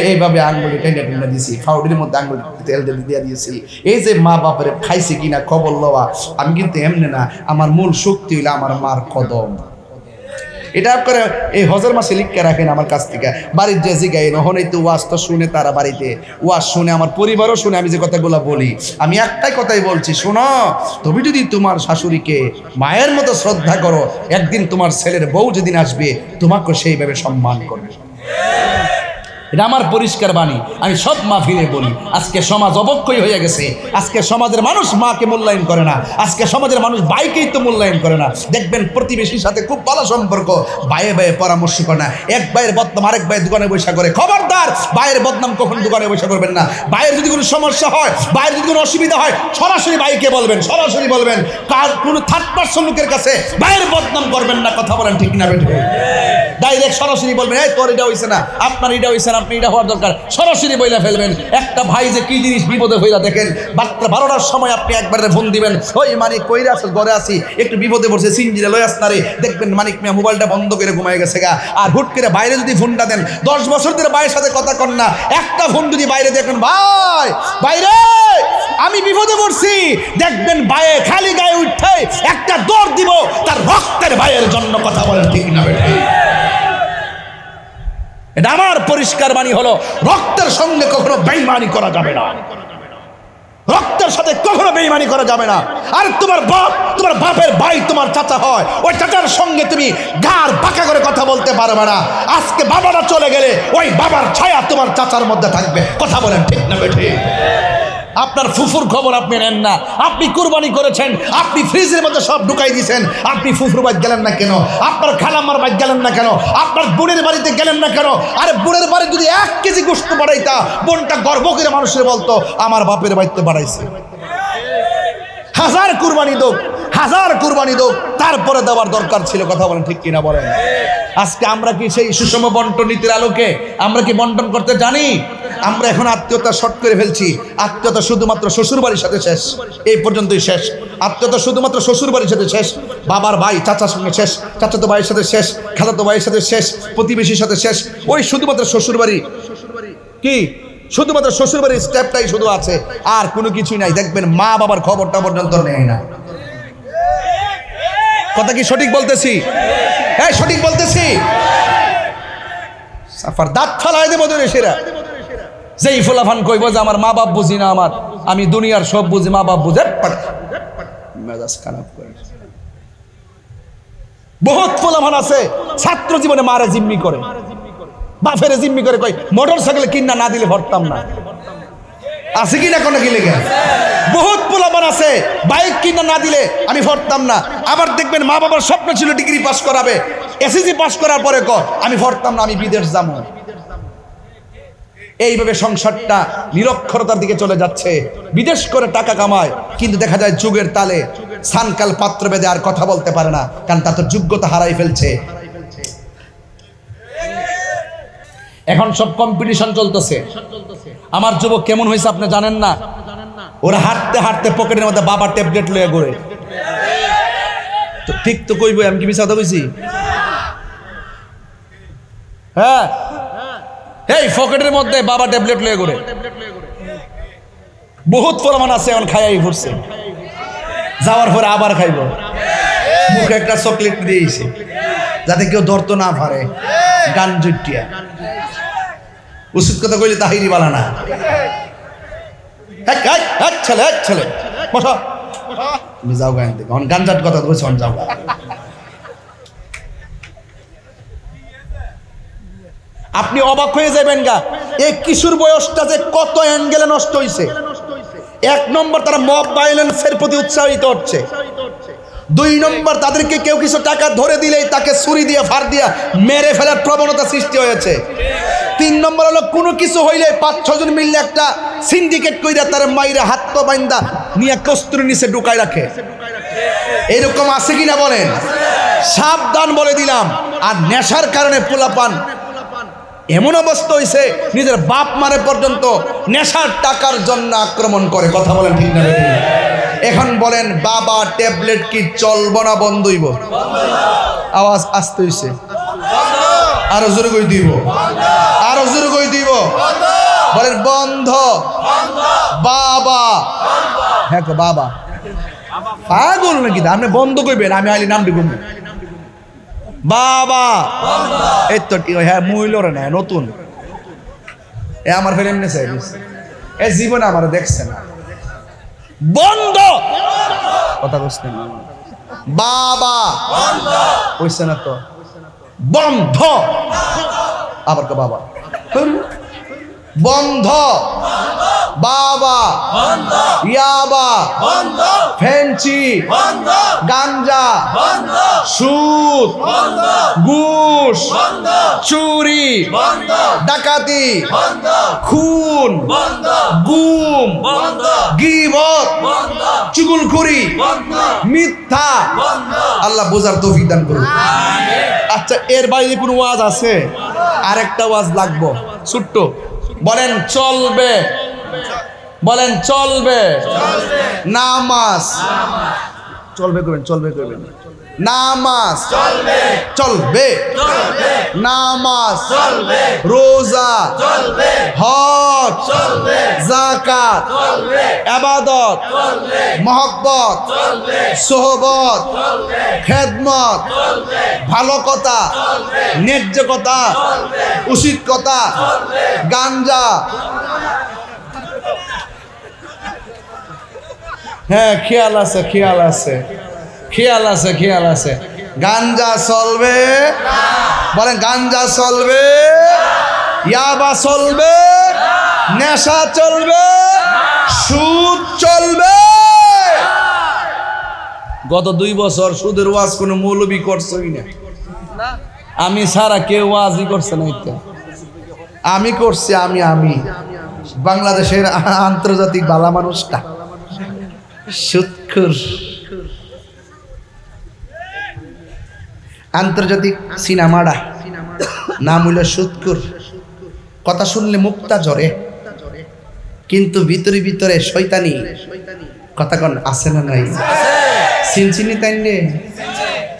এইভাবে আঙ্গুলি টাইনা টাইনা দিছি, ফাউডির মধ্যে আঙ্গুল তেল দিয়ে দিয়েছি। এই যে মা বাপের খাইছে কিনা খবর লওয়া, আমি কিন্তু এমনি না, আমার মূল শক্তি হইলে আমার মার কদম। এটা করে এই হজের মাসে লিখকে রাখেন আমার কাছ থেকে, বাড়ির যে জিগাই নহনেই তো ওয়াজটা শুনে তারা বাড়িতে ওয়াজ শুনে, আমার পরিবারও শুনে আমি যে কথাগুলো বলি। আমি একটাই কথাই বলছি, শোনো, তুমি যদি তোমার শাশুড়িকে মায়ের মতো শ্রদ্ধা করো, একদিন তোমার ছেলের বউ যেদিন আসবে তোমাকে সেইভাবে সম্মান করবে। এটা আমার পরিষ্কার বাণী, আমি সব মাহফিলে বলি। আজকে সমাজ অবক্ষয় হয়ে গেছে, আজকে সমাজের মানুষ মাকে মূল্যায়ন করে না, আজকে সমাজের মানুষ ভাইকেই তো মূল্যায়ন করে না। দেখবেন প্রতিবেশীর সাথে খুব ভালো সম্পর্ক, ভাইয়ে ভাইয়ে পরামর্শ করে না। এক ভাইয়ের বদনাম আরেক ভাই দোকানে বসা করে। খবরদার, ভাইয়ের বদনাম কখন দোকানে বসা করবেন না। ভাইয়ের যদি কোনো সমস্যা হয়, ভাইয়ের যদি কোনো অসুবিধা হয়, সরাসরি ভাইকে বলবেন, সরাসরি বলবেন। কার কোনো থার্ড পার্সন লোকের কাছে ভাইয়ের বদনাম করবেন না, কথা বলেন ঠিক না বেঠে? ডাইরেক্ট সরাসরি বলবেন, এই তোর এটা হইছে না, আপনার এটা হইছে না, আপনি এটা হওয়ার দরকার, সরাসরি বইলা ফেলবেন। একটা ভাই যে কি জিনিস বিপদে হইলা দেখেন, বাচ্চা 12টার সময় আপনি একবারে ফোন দিবেন, ওই মানিক কইরা আসল ঘরে আসি, একটু বিপদে পড়ছে, সিনজিরা লই আসনারে। দেখবেন মানিক মিয়া মোবাইলটা বন্ধ করে ঘুমায় গেছে গা। আর হুট করে বাইরে যদি ফোনটা দেন, 10 বছর ধরে ভাইয়ের সাথে কথা কন না, একটা ফোন যদি বাইরে দেখেন, ভাই বাইরে আমি বিপদে পড়ছি, দেখবেন ভাইয়ে খালি গায়ে উঠে একটা দৌড় দিব তার রক্তের ভাইয়ের জন্য, কথা বলেন ঠিক না বেঠে? এটা আমার পরিষ্কার বাণী হলো, রক্তের সঙ্গে কখনো বেঈমানি করা যাবে না, রক্তের সাথে কখনো বেঈমানি করা যাবে না। আর তোমার বাপ, তোমার বাপের ভাই তোমার চাচা হয়, ওই চাচার সঙ্গে তুমি গার বাঁকা করে কথা বলতে পারবে না। আজকে বাবাটা চলে গেলে ওই বাবার ছায়া তোমার চাচার মধ্যে থাকবে, কথা বলেন ঠিক না বেঠি? আপনার ফুফুর খবর আপনি নেন না। আপনি কুরবানি করেছেন, আপনি ফ্রিজের মধ্যে সব ঢুকাই দিয়েছেন, আপনি ফুফুর বাড়ি গেলেন না কেন? আপনার খালাম্মার বাড়ি গেলেন না কেন? আপনার বোনের বাড়িতে গেলেন না কেন? আরে বোনের বাড়ি যদি 1 কেজি গোশত বাড়াইতা, বোনটা গর্ব করে মানুষের বলতো আমার বাপের বাড়িতে বাড়াইছে। হাজার কুরবানি দোক, হাজার কুরবানি দোক, তারপরে দেওয়ার দরকার ছিল। কথা বলেন ঠিক কিনা বলেন? আজকে আমরা কি সেই সুষম বন্টন নীতির আলোকে আমরা কি বন্টন করতে জানি? আমরা এখন আত্মীয়তা শর্ট করে ফেলছি। আত্মীয়তা শুধুমাত্র শ্বশুর বাড়ির সাথে শেষ, এই পর্যন্তই শেষ। আত্মীয়তা শুধুমাত্র শ্বশুর বাড়ির সাথে শেষ, বাবার ভাই চাচার সঙ্গে শেষ, চাচাতো ভাইয়ের সাথে শেষ, খালাতো ভাইয়ের সাথে শেষ, প্রতিবেশীর সাথে শেষ। ওই শুধুমাত্র শ্বশুর বাড়ি কি, শুধুমাত্র শ্বশুর বাড়ির স্টেপটাই শুধু আছে, আর কোনো কিছুই নাই। দেখবেন মা বাবার খবরটা পর্যন্ত নেয় না। কথা কি সঠিক বলতেছি? হ্যাঁ সঠিক বলতেছি। সাফার দাঁত ফালাই দেবো সেরা যেই ফুলাফান কইব যে আমার মা বাপ বুঝি না, আমি দুনিয়ার সব বুঝি, মা বাপ বুঝে মেজাজ খারাপ করে। বহুত ফুলাফান আছে ছাত্র জীবনে মারে জিম্মি করে, বাপেরে জিম্মি করে, কই মোটর সাইকেল কিনা না দিলে ভরতাম না। আছে কি না কোনো কি লেগে? বহুত পোলাপান আছে বাইক কিনা না দিলে আমি ভরতাম না। আবার দেখবেন মা বাবার স্বপ্ন ছিল ডিগ্রি পাস করাবে, এসএসসি পাস করার পরে আমি ভরতাম না, আমি বিদেশ যাবো। এইভাবে সংসারটা নিরক্ষরতার দিকে চলে যাচ্ছে। বিদেশ করে টাকা কামায়, কিন্তু দেখা যায় যুগের তালে সানকাল পাত্র বেদে আর কথা বলতে পারে না, কারণ তার তো যোগ্যতা হারাই ফেলছে। এখন সব কম্পিটিশন চলতেছে। আমার যুবক কেমন হয়েছে আপনি জানেন না? ওরা হাঁটতে হাঁটতে পকেটের মধ্যে বাবা ট্যাবলেট লয়ে ঘুরে। ঠিক তো কইবই, আমি কি মিছা কথা কইছি? হ্যাঁ, এই পকেটের মধ্যে বাবা ট্যাবলেট লয়ে ঘুরে। বহুত প্রমাণ আছে এখন খাইয়াই ঘুরছে, যাওয়ার পরে আবার খাইব। মুখে একটা চকলেট দিয়েছে যাতে কেউ ধরতো না পারে, গান জুটিয়া। উচিত কথা কইলে তাহিরি বালা না। ছেলে ছেলে বসো, তুমি যাও গান থেকে, গাঞ্জাট কথা বলছি, যাও। আপনি অবাক হয়ে যাবেন গা, এই কিশোর বয়সটা যে কত অ্যাঙ্গেলে নষ্ট হয়েছে। 1 নম্বর তারা মব ভায়োলেন্সের প্রতি উৎসাহিত হচ্ছে। 2 নম্বর তাদেরকে কেউ কিছু টাকা ধরে দিলেই তাকে ছুরি দিয়ে ফার দিয়া মেরে ফেলার প্রবণতা সৃষ্টি হয়েছে। 3 নম্বর হলো কোনো কিছু হইলে 5-6 জন মিললে একটা সিন্ডিকেট কইরা তার মাইরা হাত পা বাইন্দা নিয়ে কস্তুরি নিচে ঢুকায় রাখে। এরকম আছে কিনা বলেন? সাবধান বলে দিলাম। আর নেশার কারণে পোলাপান এমন অবস্থা হয়েছে, নিজের বাপ মারে পর্যন্ত নেশার টাকার জন্য আক্রমণ করে। কথা বলেন ঠিক না? এখন বলেন বাবা ট্যাবলেট কি চলব না বন্ধ হইব? আওয়াজ আসতে হইছে, আরো জোরে কই দিব, আরো জোরে কই দিব। বলেন বন্ধ। বাবা, হ্যাঁ কো বাবা পাগল নাকি? আপনি বন্ধ কইবেন, আমি আইলি নাম দিব বাবা। এই তো হ্যাঁ মহিলারা না, নতুন এ আমার ফের এমনি চাই এ জীবনে আমার দেখছে না। বন্ধ কথা বুঝতেন বাবা কইছে না তো, বন্ধ। আবার কে বাবা বন্ধ, বাবা ইয়াবা, ফেন্সি, গাঞ্জা, সুদ, ঘুষ, চুরি, ডাকাতি, খুন, গুম, গীবত, চুগলখড়ি, মিথ্যা। আল্লাহ বোঝার তৌফিক দান করুন। আচ্ছা, এর বাইরে কোনো ওয়াজ আছে? আরেকটা ওয়াজ লাগবো ছোট্ট। বলেন চলবে, বলেন চলবে। নামাজ চলবে করবেন, চলবে করবেন। নামাজ চলবে, চলবে। নামাজ চলবে, রোজা চলবে, হজ চলবে, যাকাত চলবে, ইবাদত চলবে, মহব্বত চলবে, সোহবত চলবে, খেদমত চলবে, ভালো কথা চলবে, ন্যায্য কথা চলবে, উচিত কথা চলবে, গাঞ্জা। হ্যাঁ খেয়াল আছে, খেয়াল আছে, খেয়াল আছে, খেয়াল আছে। গাঞ্জা চলবে, বলেন গাঞ্জা চলবে, ইয়াবা চলবে, নেশা চলবে, সুদ গত 2 বছর সুদের ওয়াজ কোনো মৌলবি করছই না, আমি সারা কেউ ওয়াজই করছে না। এটা আমি করছি, আমি বাংলাদেশের আন্তর্জাতিক বালা মানুষটা সুৎখুর, আন্তর্জাতিক সিনেমাটা নাম হইল সুৎখুর। কথা শুনলে মুক্তা ঝরে, কিন্তু ভিতরে ভিতরে শয়তানি কথা কন আছে না নাই? চিনচিনি তাইলে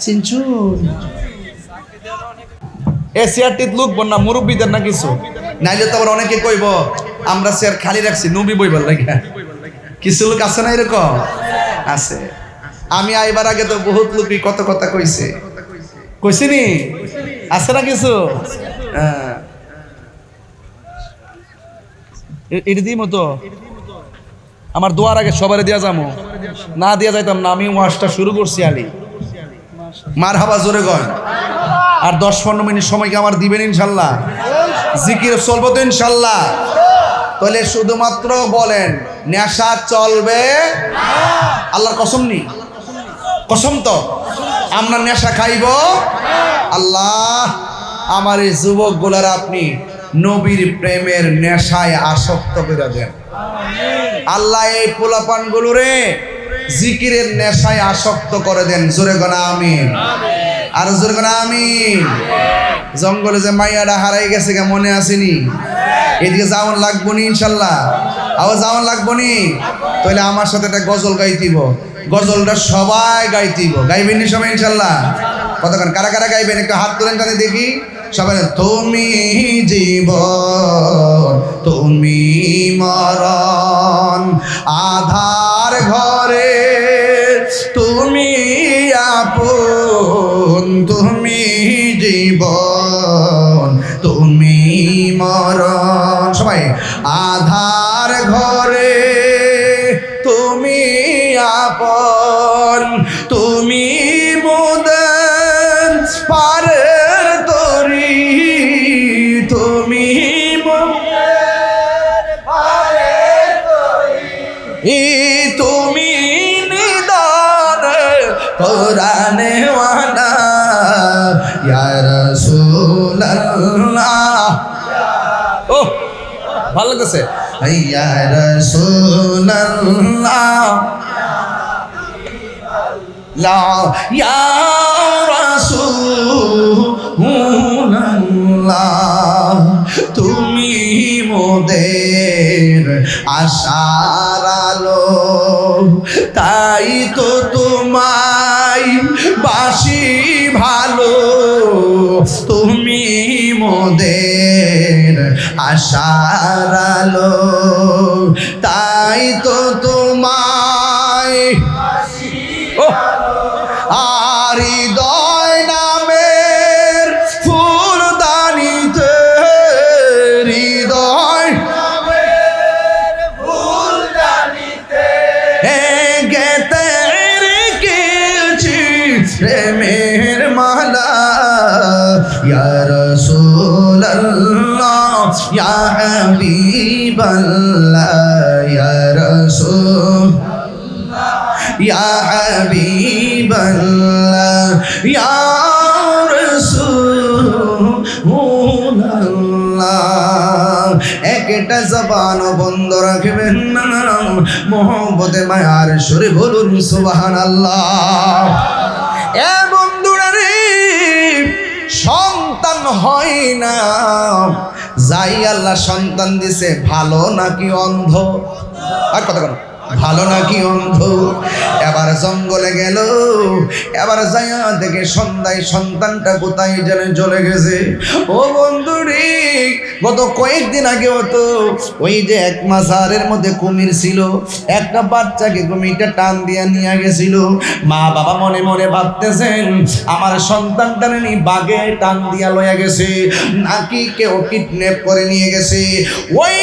চিনচুন এ চেয়ারটিত লোক বন্যা মুরব্বীদের না কিছু নাইলে তো আবার অনেকে কইব আমরা চেয়ার খালি রাখছি নবী বইবার লাগে। কিছু লোক আছে না এরকম? আছে। আমি আইবার আগে তো বহুত লোকই কত কথা কইছে, কইছিনি? আছে না কিছু? হ্যাঁ, এটা দিই মতো আমার দোয়ার আগে সবারে দিয়া যাবো, না দিয়া যাইতাম না। আমি ওয়াজটা শুরু করছি আলী, মার হাবা জোরে গয়। আর 10-15 মিনিট সময়কে আমার দিবেন ইনশাল্লাহ? জিকির চলবো তো ইনশাল্লাহ? তাহলে শুধুমাত্র বলেন নেশা চলবে, আল্লাহর কসম নি, কসম তো আমরা নেশা খাইব। আল্লাহ আমার এই যুবক গুলার আপনি নবীর প্রেমের নেশায় আসক্ত করে দেন। আল্লাহ এই পোলাপান গুলোরে জিকিরের নেশায় আসক্ত করে দেন। জোরে গনা আমিন, আর জোরে গনা আমিন। জঙ্গলে যে মাইয়াটা হারাই গেছে কে মনে আসেনি? এদিকে যাওয়ান লাগবো নি ইনশাল্লাহ? আবার যাওয়ান লাগবো নি? তাহলে আমার সাথে একটা গজল গাইতিব, গজলটা সবাই গাইতিব। গাইবেন সবাই ইনশাল্লাহ? কতক্ষণ কারা কারা গাইবেন একটু হাত তুলেন টানে দেখি সবাই। তুমি জীবন তুমি মরণ, আধার ঘরে তুমি আপন, তুমি জীবন তুমি মরণ। সবাই আধার ঘরে তুমি আপন, তুমি মোদের পারের তরি, তুমি মোদের পারের তরি, তুমি নিদান কোরআনে ওয়ালা ইয়া রাসূলুল্লাহ। ও ভালো লাগছে, ইয়া রাসূলুল্লাহ লা ইয়া রাসূলুল্লাহ, তুমি মোদের আশার আলো, তাই তো তোমায় বাসি ভালো, তুমি মোদের আশার আলো, তাই তো তোমায় আর হৃদয় নামের ফুলদানিতে, হৃদয় নামের ফুলদানিতে গেতে রেখেছি প্রেমের মালা, ইয়া রাসূলুল্লাহ ইয়া হাবিবাল্লাহ, ইয়া রাসূল ইয়া হাবিবাল্লাহ, ইয়া রাসূলুল্লাহ। একটা জবান বন্ধ রাখবেন না, মোহব্বতে মায়ার সুরে বলুন সুবহানাল্লাহ। এ বন্ধুরা রে, সন্তান হয় না, যাই আল্লাহ সন্তান দিছে ভালো নাকি অন্ধ? আর কথা বলো, ভালো নাকি অন্ধ? এবার জঙ্গলে গেল, এবার যাইয়া দেখে সন্ধ্যায় সন্তানটা কোথায় যেন চলে গেছে। ও বন্ধুরি, গত কয়েকদিন আগে তো ওই যে এক মাজারের মধ্যে কুমির ছিল, একটা বাচ্চাকে কুমিরটা টান দিয়া নিয়ে গেছিল। মা বাবা মনে মনে ভাবতেছেন আমার সন্তানটা নিয়ে বাঘে টান দিয়া লইয়া গেছে, নাকি কেউ কিডন্যাপ করে নিয়ে গেছে। ওই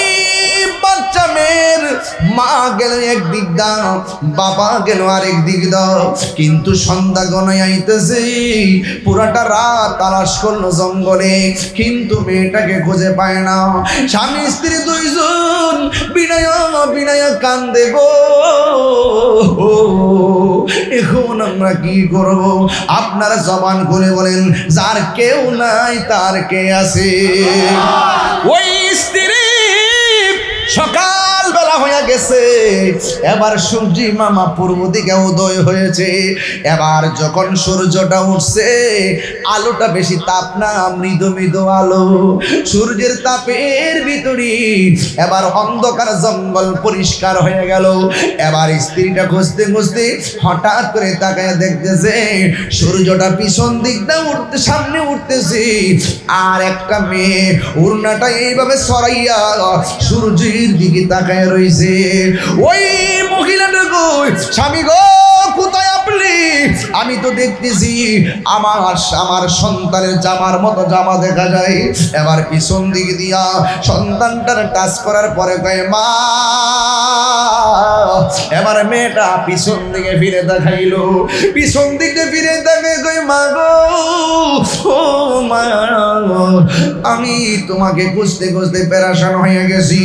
বাচ্চা মেয়ের মা গেল একদিক দাও, বাবা গেল আরেক দিক দাও, কিন্তু সন্ধ্যা গনায় আইতেছে। পুরাটা রাত তালাশ করলো জঙ্গলে, কিন্তু মেয়েটাকে খুঁজে পায় না। স্বামী স্ত্রী দুইজন বিনয় বিনয় কান্দে গো, এখন আমরা কি করব? আপনারা জবান খুলে বলেন, যার কেউ নাই তার কে আছে? ওই স্ত্রী সকাল বেলা হয়ে গেছে, এবার সূর্য মামা পূর্ব দিকে উদয় হয়েছে। এবার যখন সূর্যটা উঠছে, আলোটা বেশি তাপ না, মৃদু মৃদু আলো। সূর্যের তাপের ভিতরে এবার অন্ধকার জঙ্গল পরিষ্কার হয়ে গেল। এবার স্ত্রীটা খুঁজতে খুঁজতে হঠাৎ করে তাকায় দেখতেছে সূর্যটা পিছন দিকটা উঠতে সামনে উঠতেছে, আর একটা মেয়ে উড়নাটা এইভাবে সরাইয়া সূর্যের দিকে তাকায় রইছে। ওই মহিলাটা গো, স্বামী গো কোথায় আপনি? আমি তো দেখতেছি আমার সন্তানের জামার মতো জামা দেখা যায়। এবার পিছন দিকে দিয়া সন্তানটার টাচ করার পরে কয় মা। এবার মেয়েটা পিছন দিকে ফিরে দেখাইলো, পিছন দিকে ফিরে দেখে কই মা গো, ও মা, আমি তোমাকে খুঁজতে খুঁজতে পেরেশান হয়ে গেছি।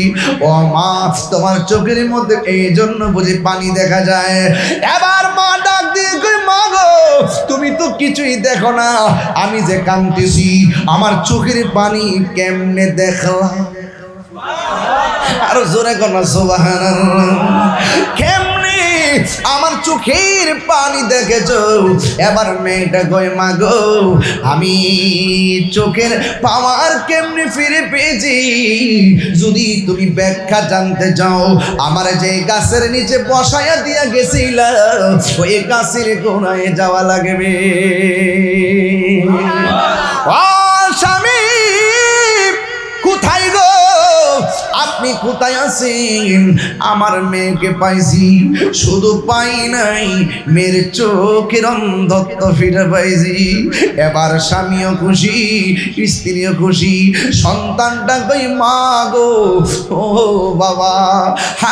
ও মা, তোমার চোখের মধ্যে এই জন্য বুঝি পানি দেখা যায়। এবার মা ডাক দিয়ে কই মা গো, তুমি তো কিছুই দেখো না, আমি যে কাঁদতেছি আমার চোখের পানি কেমনে দেখলাম? আরো জোরে কোনা সুবহানাল্লাহ। কেমনে আমার চোখের পানি দেখেছো? এবার মেয়েটা কই মা গো, আমি চোখের পাওয়ার কেমনে ফিরে পেয়েছি যদি তুমি ব্যাখ্যা জানতে চাও, আমার যে গাছের নিচে বসায়া দিয়া গেছিলা ওই গাছের গোড়ায় যাওয়া লাগবে। ও স্বামী, কোথায় গো আপনি? কোথায় আছেন? আমার মেয়েকে পাইছি, শুধু পাই নাই, মেয়ের চোখের অন্ধত্ব ফিরে পাইছি। এবার স্বামীও খুশি, স্ত্রীও খুশি, সন্তানটা কই মা গো, ও বাবা,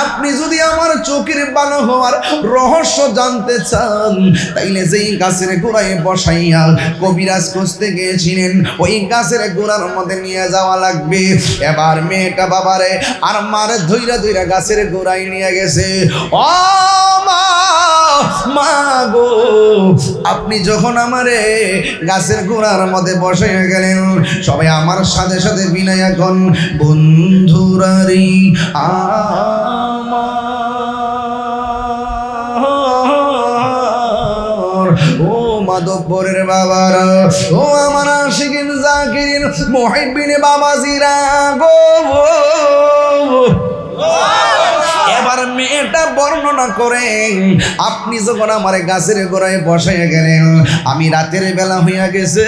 আপনি যদি আমার চোখের ভালো হওয়ার রহস্য জানতে চান, তাইলে যেই গাছের গোড়ায় বসাইয়া কবিরাজ খুঁজতে গিয়েছিলেন ওই গাছের গোড়ার মধ্যে নিয়ে যাওয়া লাগবে। এবার মেয়েটা বাবারে আর মারে ধইরা ধইরা গাছের গোড়ায় নিয়ে গেছে। ও মা, মা গো, আপনি যখন আমারে গাছের গোড়ার মধ্যে বসে গেলেন, সবাই আমার সাথে সাথে বিনয় এখন বন্ধুরারি ও মাধবপুরের বাবারা, ও আমার আশিকিন জাকিরিন মুহিব্বিন বাবাজিরা গো। এবার মেয়েটা বর্ণনা করেন, আপনি যখন আমার গাছের গোড়ায় বসাইয়া গেলেন, আমি রাতের বেলা হইয়া গেছে,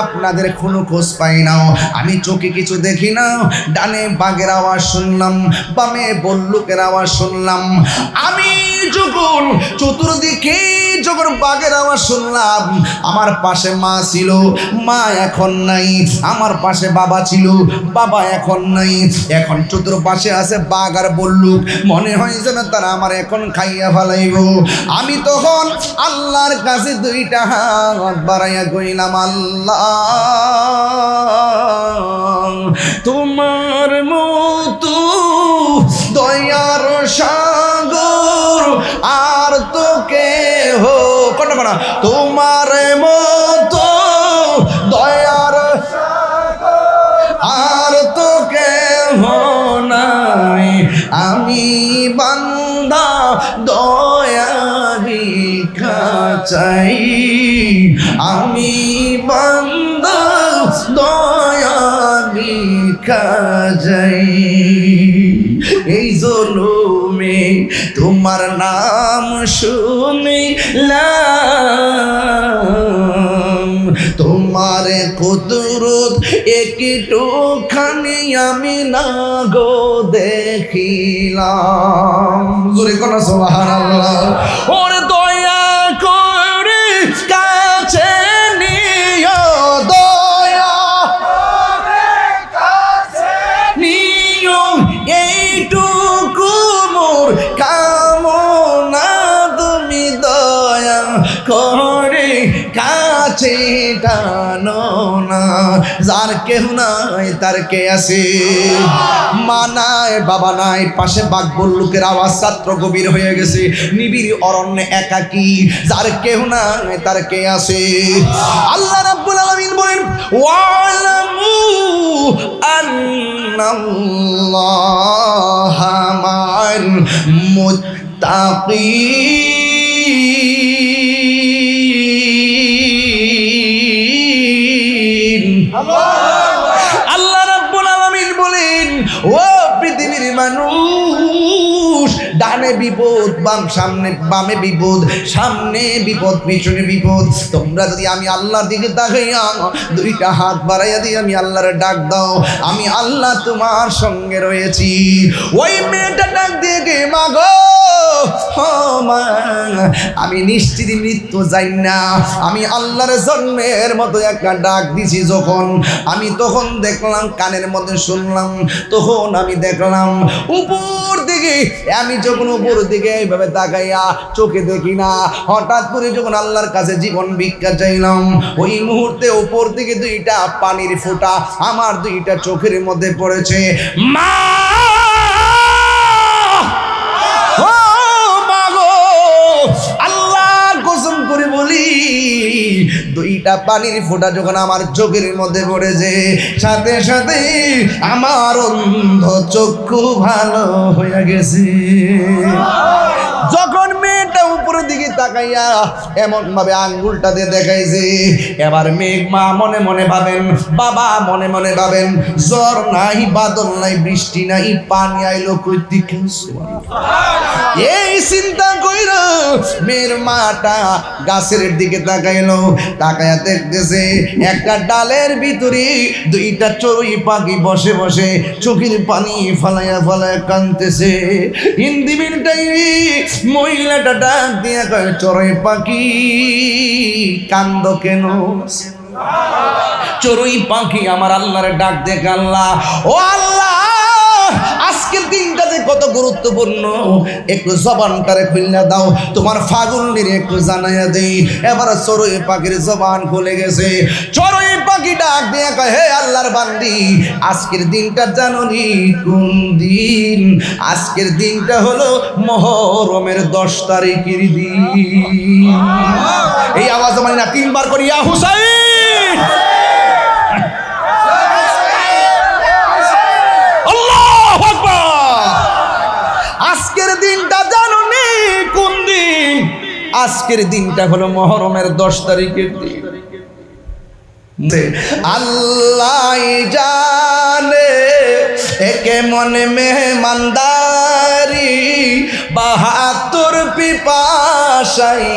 আপনাদের কোনো খোঁজ পাই না, আমি চোখে কিছু দেখি না। ডানে বাঘের আওয়াজ শুনলাম, বামে বল্লুকের আওয়াজ শুনলাম। আমি যখন চতুর্দিকে যখন বাঘের আওয়াজ শুনলাম, আমার পাশে মা ছিল, মা এখন নাই। আমার পাশে বাবা ছিল, বাবা এখন নাই। এখন চতুর্পাশে আছে বাঘ আর বল্লুক, মনে হয় যেন তারা আমার এখন খাইয়া ফেলাইব। আমি তখন আল্লাহর কাছে দুইটা হাত বাড়াইয়া কইলাম, আল্লাহ, তোমার মতো দয়ার সাগর আর তো কেহ কোনা কোনা, তোমার মতো দয়ার আর তো কেহ নাই, আমি বান্দা দয়া ভিক্ষা চাই, আমি বান্দা দয়া ভিক্ষা চাই। এই জন্মে তোমার নাম শুনিলাম, তোমার কুদরত একটুখানি আমি না গো দেখিলাম। জোরে কোন সুবহানাল্লাহ। ওর দয়া করে কাছে নিও, দয়া কাছে নিও, এইটুকু মোর কামনা, তুমি দয়া করে কাছে কাছে টানো না, যার কেহ নাই তার কে আছে। মা নাই, বাবা নাই, পাশে বাঘ বল্লুকের আওয়াজ ছাত্র গভীর হয়ে গেছে, নিবিড় অরণ্যে একাকী, যার কেহ নাই তার কে আছে। আল্লাহ রাব্বুল আলামিন বলেন ওয়ালামু আন্নাল্লাহা মা'আল মুত্তাকিন। আল্লাহ রাব্বুল আলামিন বলেন ও পৃথিবীর মানুষ, ডানে বিপদ, বামে বিপদ, সামনে বিপদ, পিছনে বিপদ, তোমরা যদি আমি আল্লাহর দিকে তাকাইয়া দুইটা হাত বাড়াইয়া দিয়ে আমি আল্লাহর ডাক দাও, আমি আল্লাহ তোমার সঙ্গে রয়েছি। ওই মেয়েটা ডাক দিয়ে গে মা গো, মা আমি নিশ্চিত মৃত্যু যাই না, আমি আল্লাহর জন্মের মতো একটা ডাক দিছি যখন, আমি তখন দেখলাম, কানের মধ্যে শুনলাম, তখন আমি দেখলাম উপর দিকে, আমি যখন উপর দিকে এইভাবে তাকাইয়া চোখে দেখি না, হঠাৎ করে যখন আল্লাহর কাছে জীবন ভিক্ষা চাইলাম, ওই মুহূর্তে উপর দিকে দুইটা পানির ফোঁটা আমার দুইটা চোখের মধ্যে পড়েছে। মা দুইটা পানির ফোঁটা যখন আমার চোখের মধ্যে পড়েছে, সাথে সাথে আমার অন্ধ চক্ষু ভালো হয়ে গেছে। যখন মেয়েটা উপরের দিকে তাকাইয়া এমন ভাবে আঙ্গুলটা দিয়ে দেখাইছে, এবার মেঘ মা মনে মনে ভাবেন, বাবা মনে মনে ভাবেন, জ্বর নাই, বাদল নাই, বৃষ্টি নাই, পানি আইলো কই থেকে। এই চিন্তা কইর মেয়ের মাটা গাছের দিকে তাকাইলো, তাকায়া দেখতেছে একটা ডালের ভিতরে দুইটা চড়ুই পাখি বসে বসে চোখের পানি ফালাইয়া ফালাইয়া কাঁদতেছে। হিন্দি মিলটাই মহিলাটা ডাক দিয়া কয়, চড়ুই পাখি কান্দ কেন? চড়ুই পাখি আমার আল্লাহর ডাক দেখ, আল্লাহ ও আল্লাহ, আজকের দিনটা যে কত গুরুত্বপূর্ণ, একটু জবানটারে খুলনা দাও, তোমার ফাগুনের একটু জানাইয়া দেই। এবার চড়ুই পাখির জবান খুলে গেছে। চড়ুই পাখি ডাক দিয়ে কয়, হে আল্লাহর বান্দি, আজকের দিনটা জানোনি কোন দিন? আজকের দিনটা হলো মুহররমের 10 তারিখের দিন। এই আওয়াজ মানে না, 3 বার করি ইয়া হুসাইন। আজকের দিনটা জানোনি কোন দিন? আজকের দিনটা হলো মুহররমের 10 তারিখের দিন। আল্লাহ জানে একে মনে মেহমানদারি, 72 পিপাসাই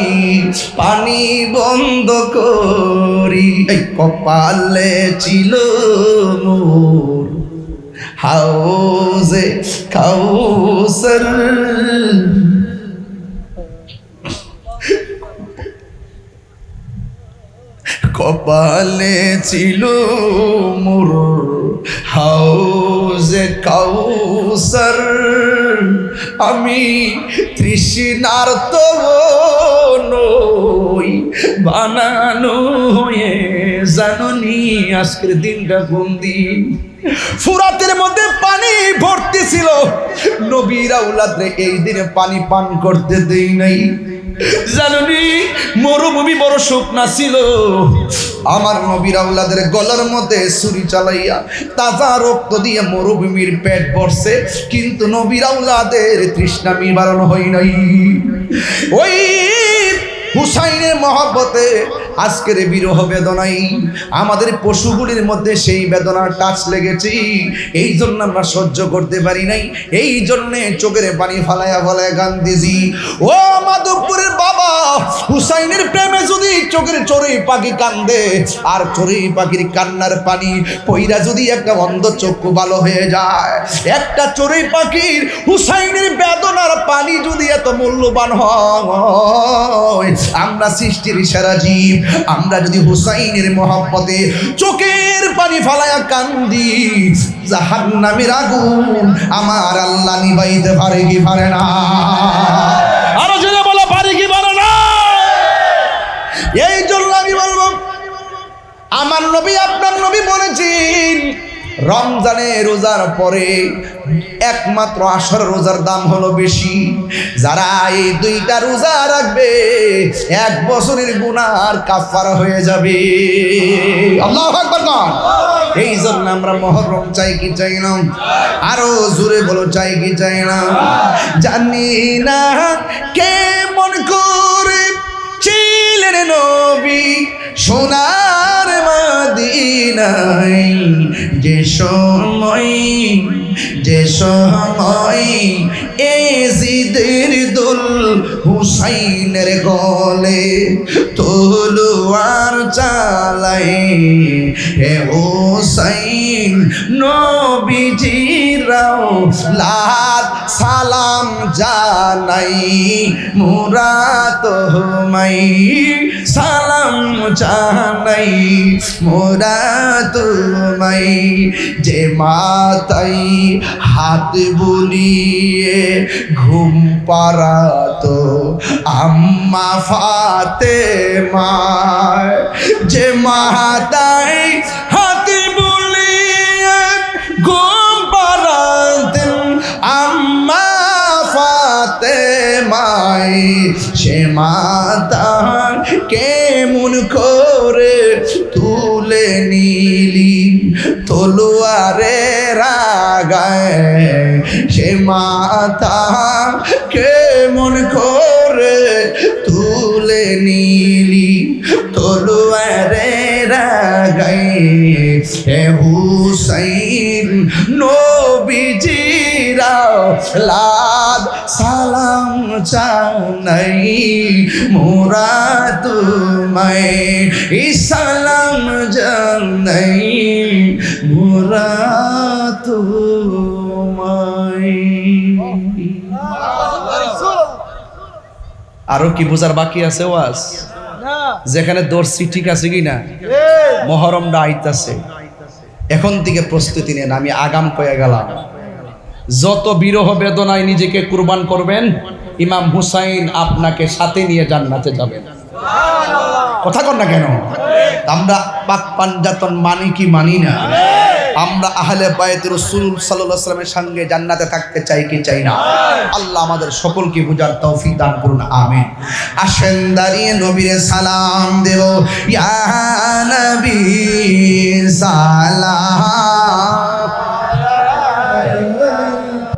পানি বন্ধ করি, এই কপালে ছিল মোর হাউজে কাউসার। কপালে ছিল মোর হাউজে কাউসার, আমি তৃষ্ণার্ত নই বানানো হয়ে জানুনি আজকের দিনটা কোন দিন? ফুরাতের মধ্যে পানি ভর্তি ছিল, নবীর আওলাদরে এই দিনে পানি পান করতে দেই নাই। জানুনি মরুভূমি বড় শুকনা ছিল, আমার নবীর আওলাদের গলার মধ্যে ছুরি চালাইয়া তাজা রক্ত দিয়ে মরুভূমির পেট ভরছে, কিন্তু নবীর আওলাদের তৃষ্ণা নিবারণ হয় নাই। ওই হুসাইনের মহব্বতে আজকের বিরহ বেদনাই আমাদের পশুগুলির মধ্যে সেই বেদনার টাচ লেগেছে, এই জন্য আমরা সহ্য করতে পারি নাই, এই জন্যে চোখের পানি ফালায়া ফালায়া গান দিছি। ও মাধবপুরের বাবা, হুসাইনের প্রেমে যদি চোখের চড়ুই পাখি কান্দে, আর চড়ুই পাখির কান্নার পানি পইরা যদি একটা অন্ধ চক্ষু ভালো হয়ে যায়, একটা চড়ুই পাখির হুসাইনের বেদনার পানি যদি এত মূল্যবান হয়, আমরা সৃষ্টির সেরা জীব, আমরা যদি হুসাইনের মহব্বতে চোখের পানি ফালায়া কান্দি, জাহান্নামের আগুন আমার আল্লাহ নিভাইতে পারে কি পারে না? আরো জোরে বলো, পারে কি পারে না? এই জন্য আমি বলবো আমার নবী আপনার নবী বলেছেন রমজানে রোজার পরে একমাত্র আশর রোজার দাম হলো বেশি। যারা এই দুইটা রোজা রাখবে 1 বছরের গুনার কাফারা হয়ে যাবে। আল্লাহু আকবার বল। এই জন্য আমরা মুহররম চাই কি চাই না? আরো জোরে বলো, চাই কি চাই না? জানি না কেমন করে ছিলেন নবী সোনার মদিনায়, যে সময় এজিদের দুল হুসাইনের গলে তলোয়ার চালাই হে হুসাইন, নবীজিরাও লাত সালাম জানাই মোরা তোমায় সালাম জানাই মোরা তোমায়। যে মাতাই হাত বুলিয়ে ঘুম পাড়াতো আম্মা ফাতেমা, যে মাতাই হাত বুলিয়ে ঘুম পাড়াতেন আম্মা ফাতেমায়, সে মাতা কেমন করে তুলে নিলি তলোয়ারের আগায়, সে মাতা কেমন করে তুলে নিলি তলোয়ারের আগায়। হে হুসাইন, নবীজিরাও লাদ সালাম জানাই মোরা তোমায় সালাম জানাই মোরা তোমায়। আরো কি বোঝার বাকি আছে ওয়াজ? যেখানে দর্শি ঠিক আছে কি না? মুহররমটা আইতাছে, এখন থেকে প্রস্তুতি নেন। আমি আগাম কয়ে গেলাম, যত বিরহ বেদনায় নিজেকে কুরবান করবেন, ইমাম হুসাইন আপনাকে সাথে নিয়ে জান্নাতে যাবেন। কথা কন না কেন? আমরা পাক পাঞ্জাতন মানি কি মানি না? আমরা আহলে বায়ত রাসূল সাল্লাল্লাহু আলাইহি ওয়াসাল্লামের সঙ্গে জান্নাতে থাকতে চাই কি চাই না? আল্লাহ আমাদের সকলকে বুঝার তৌফিক দান করুন, আমিন। আসেন দাঁড়িয়ে নবীর সালাম দেব। ইয়া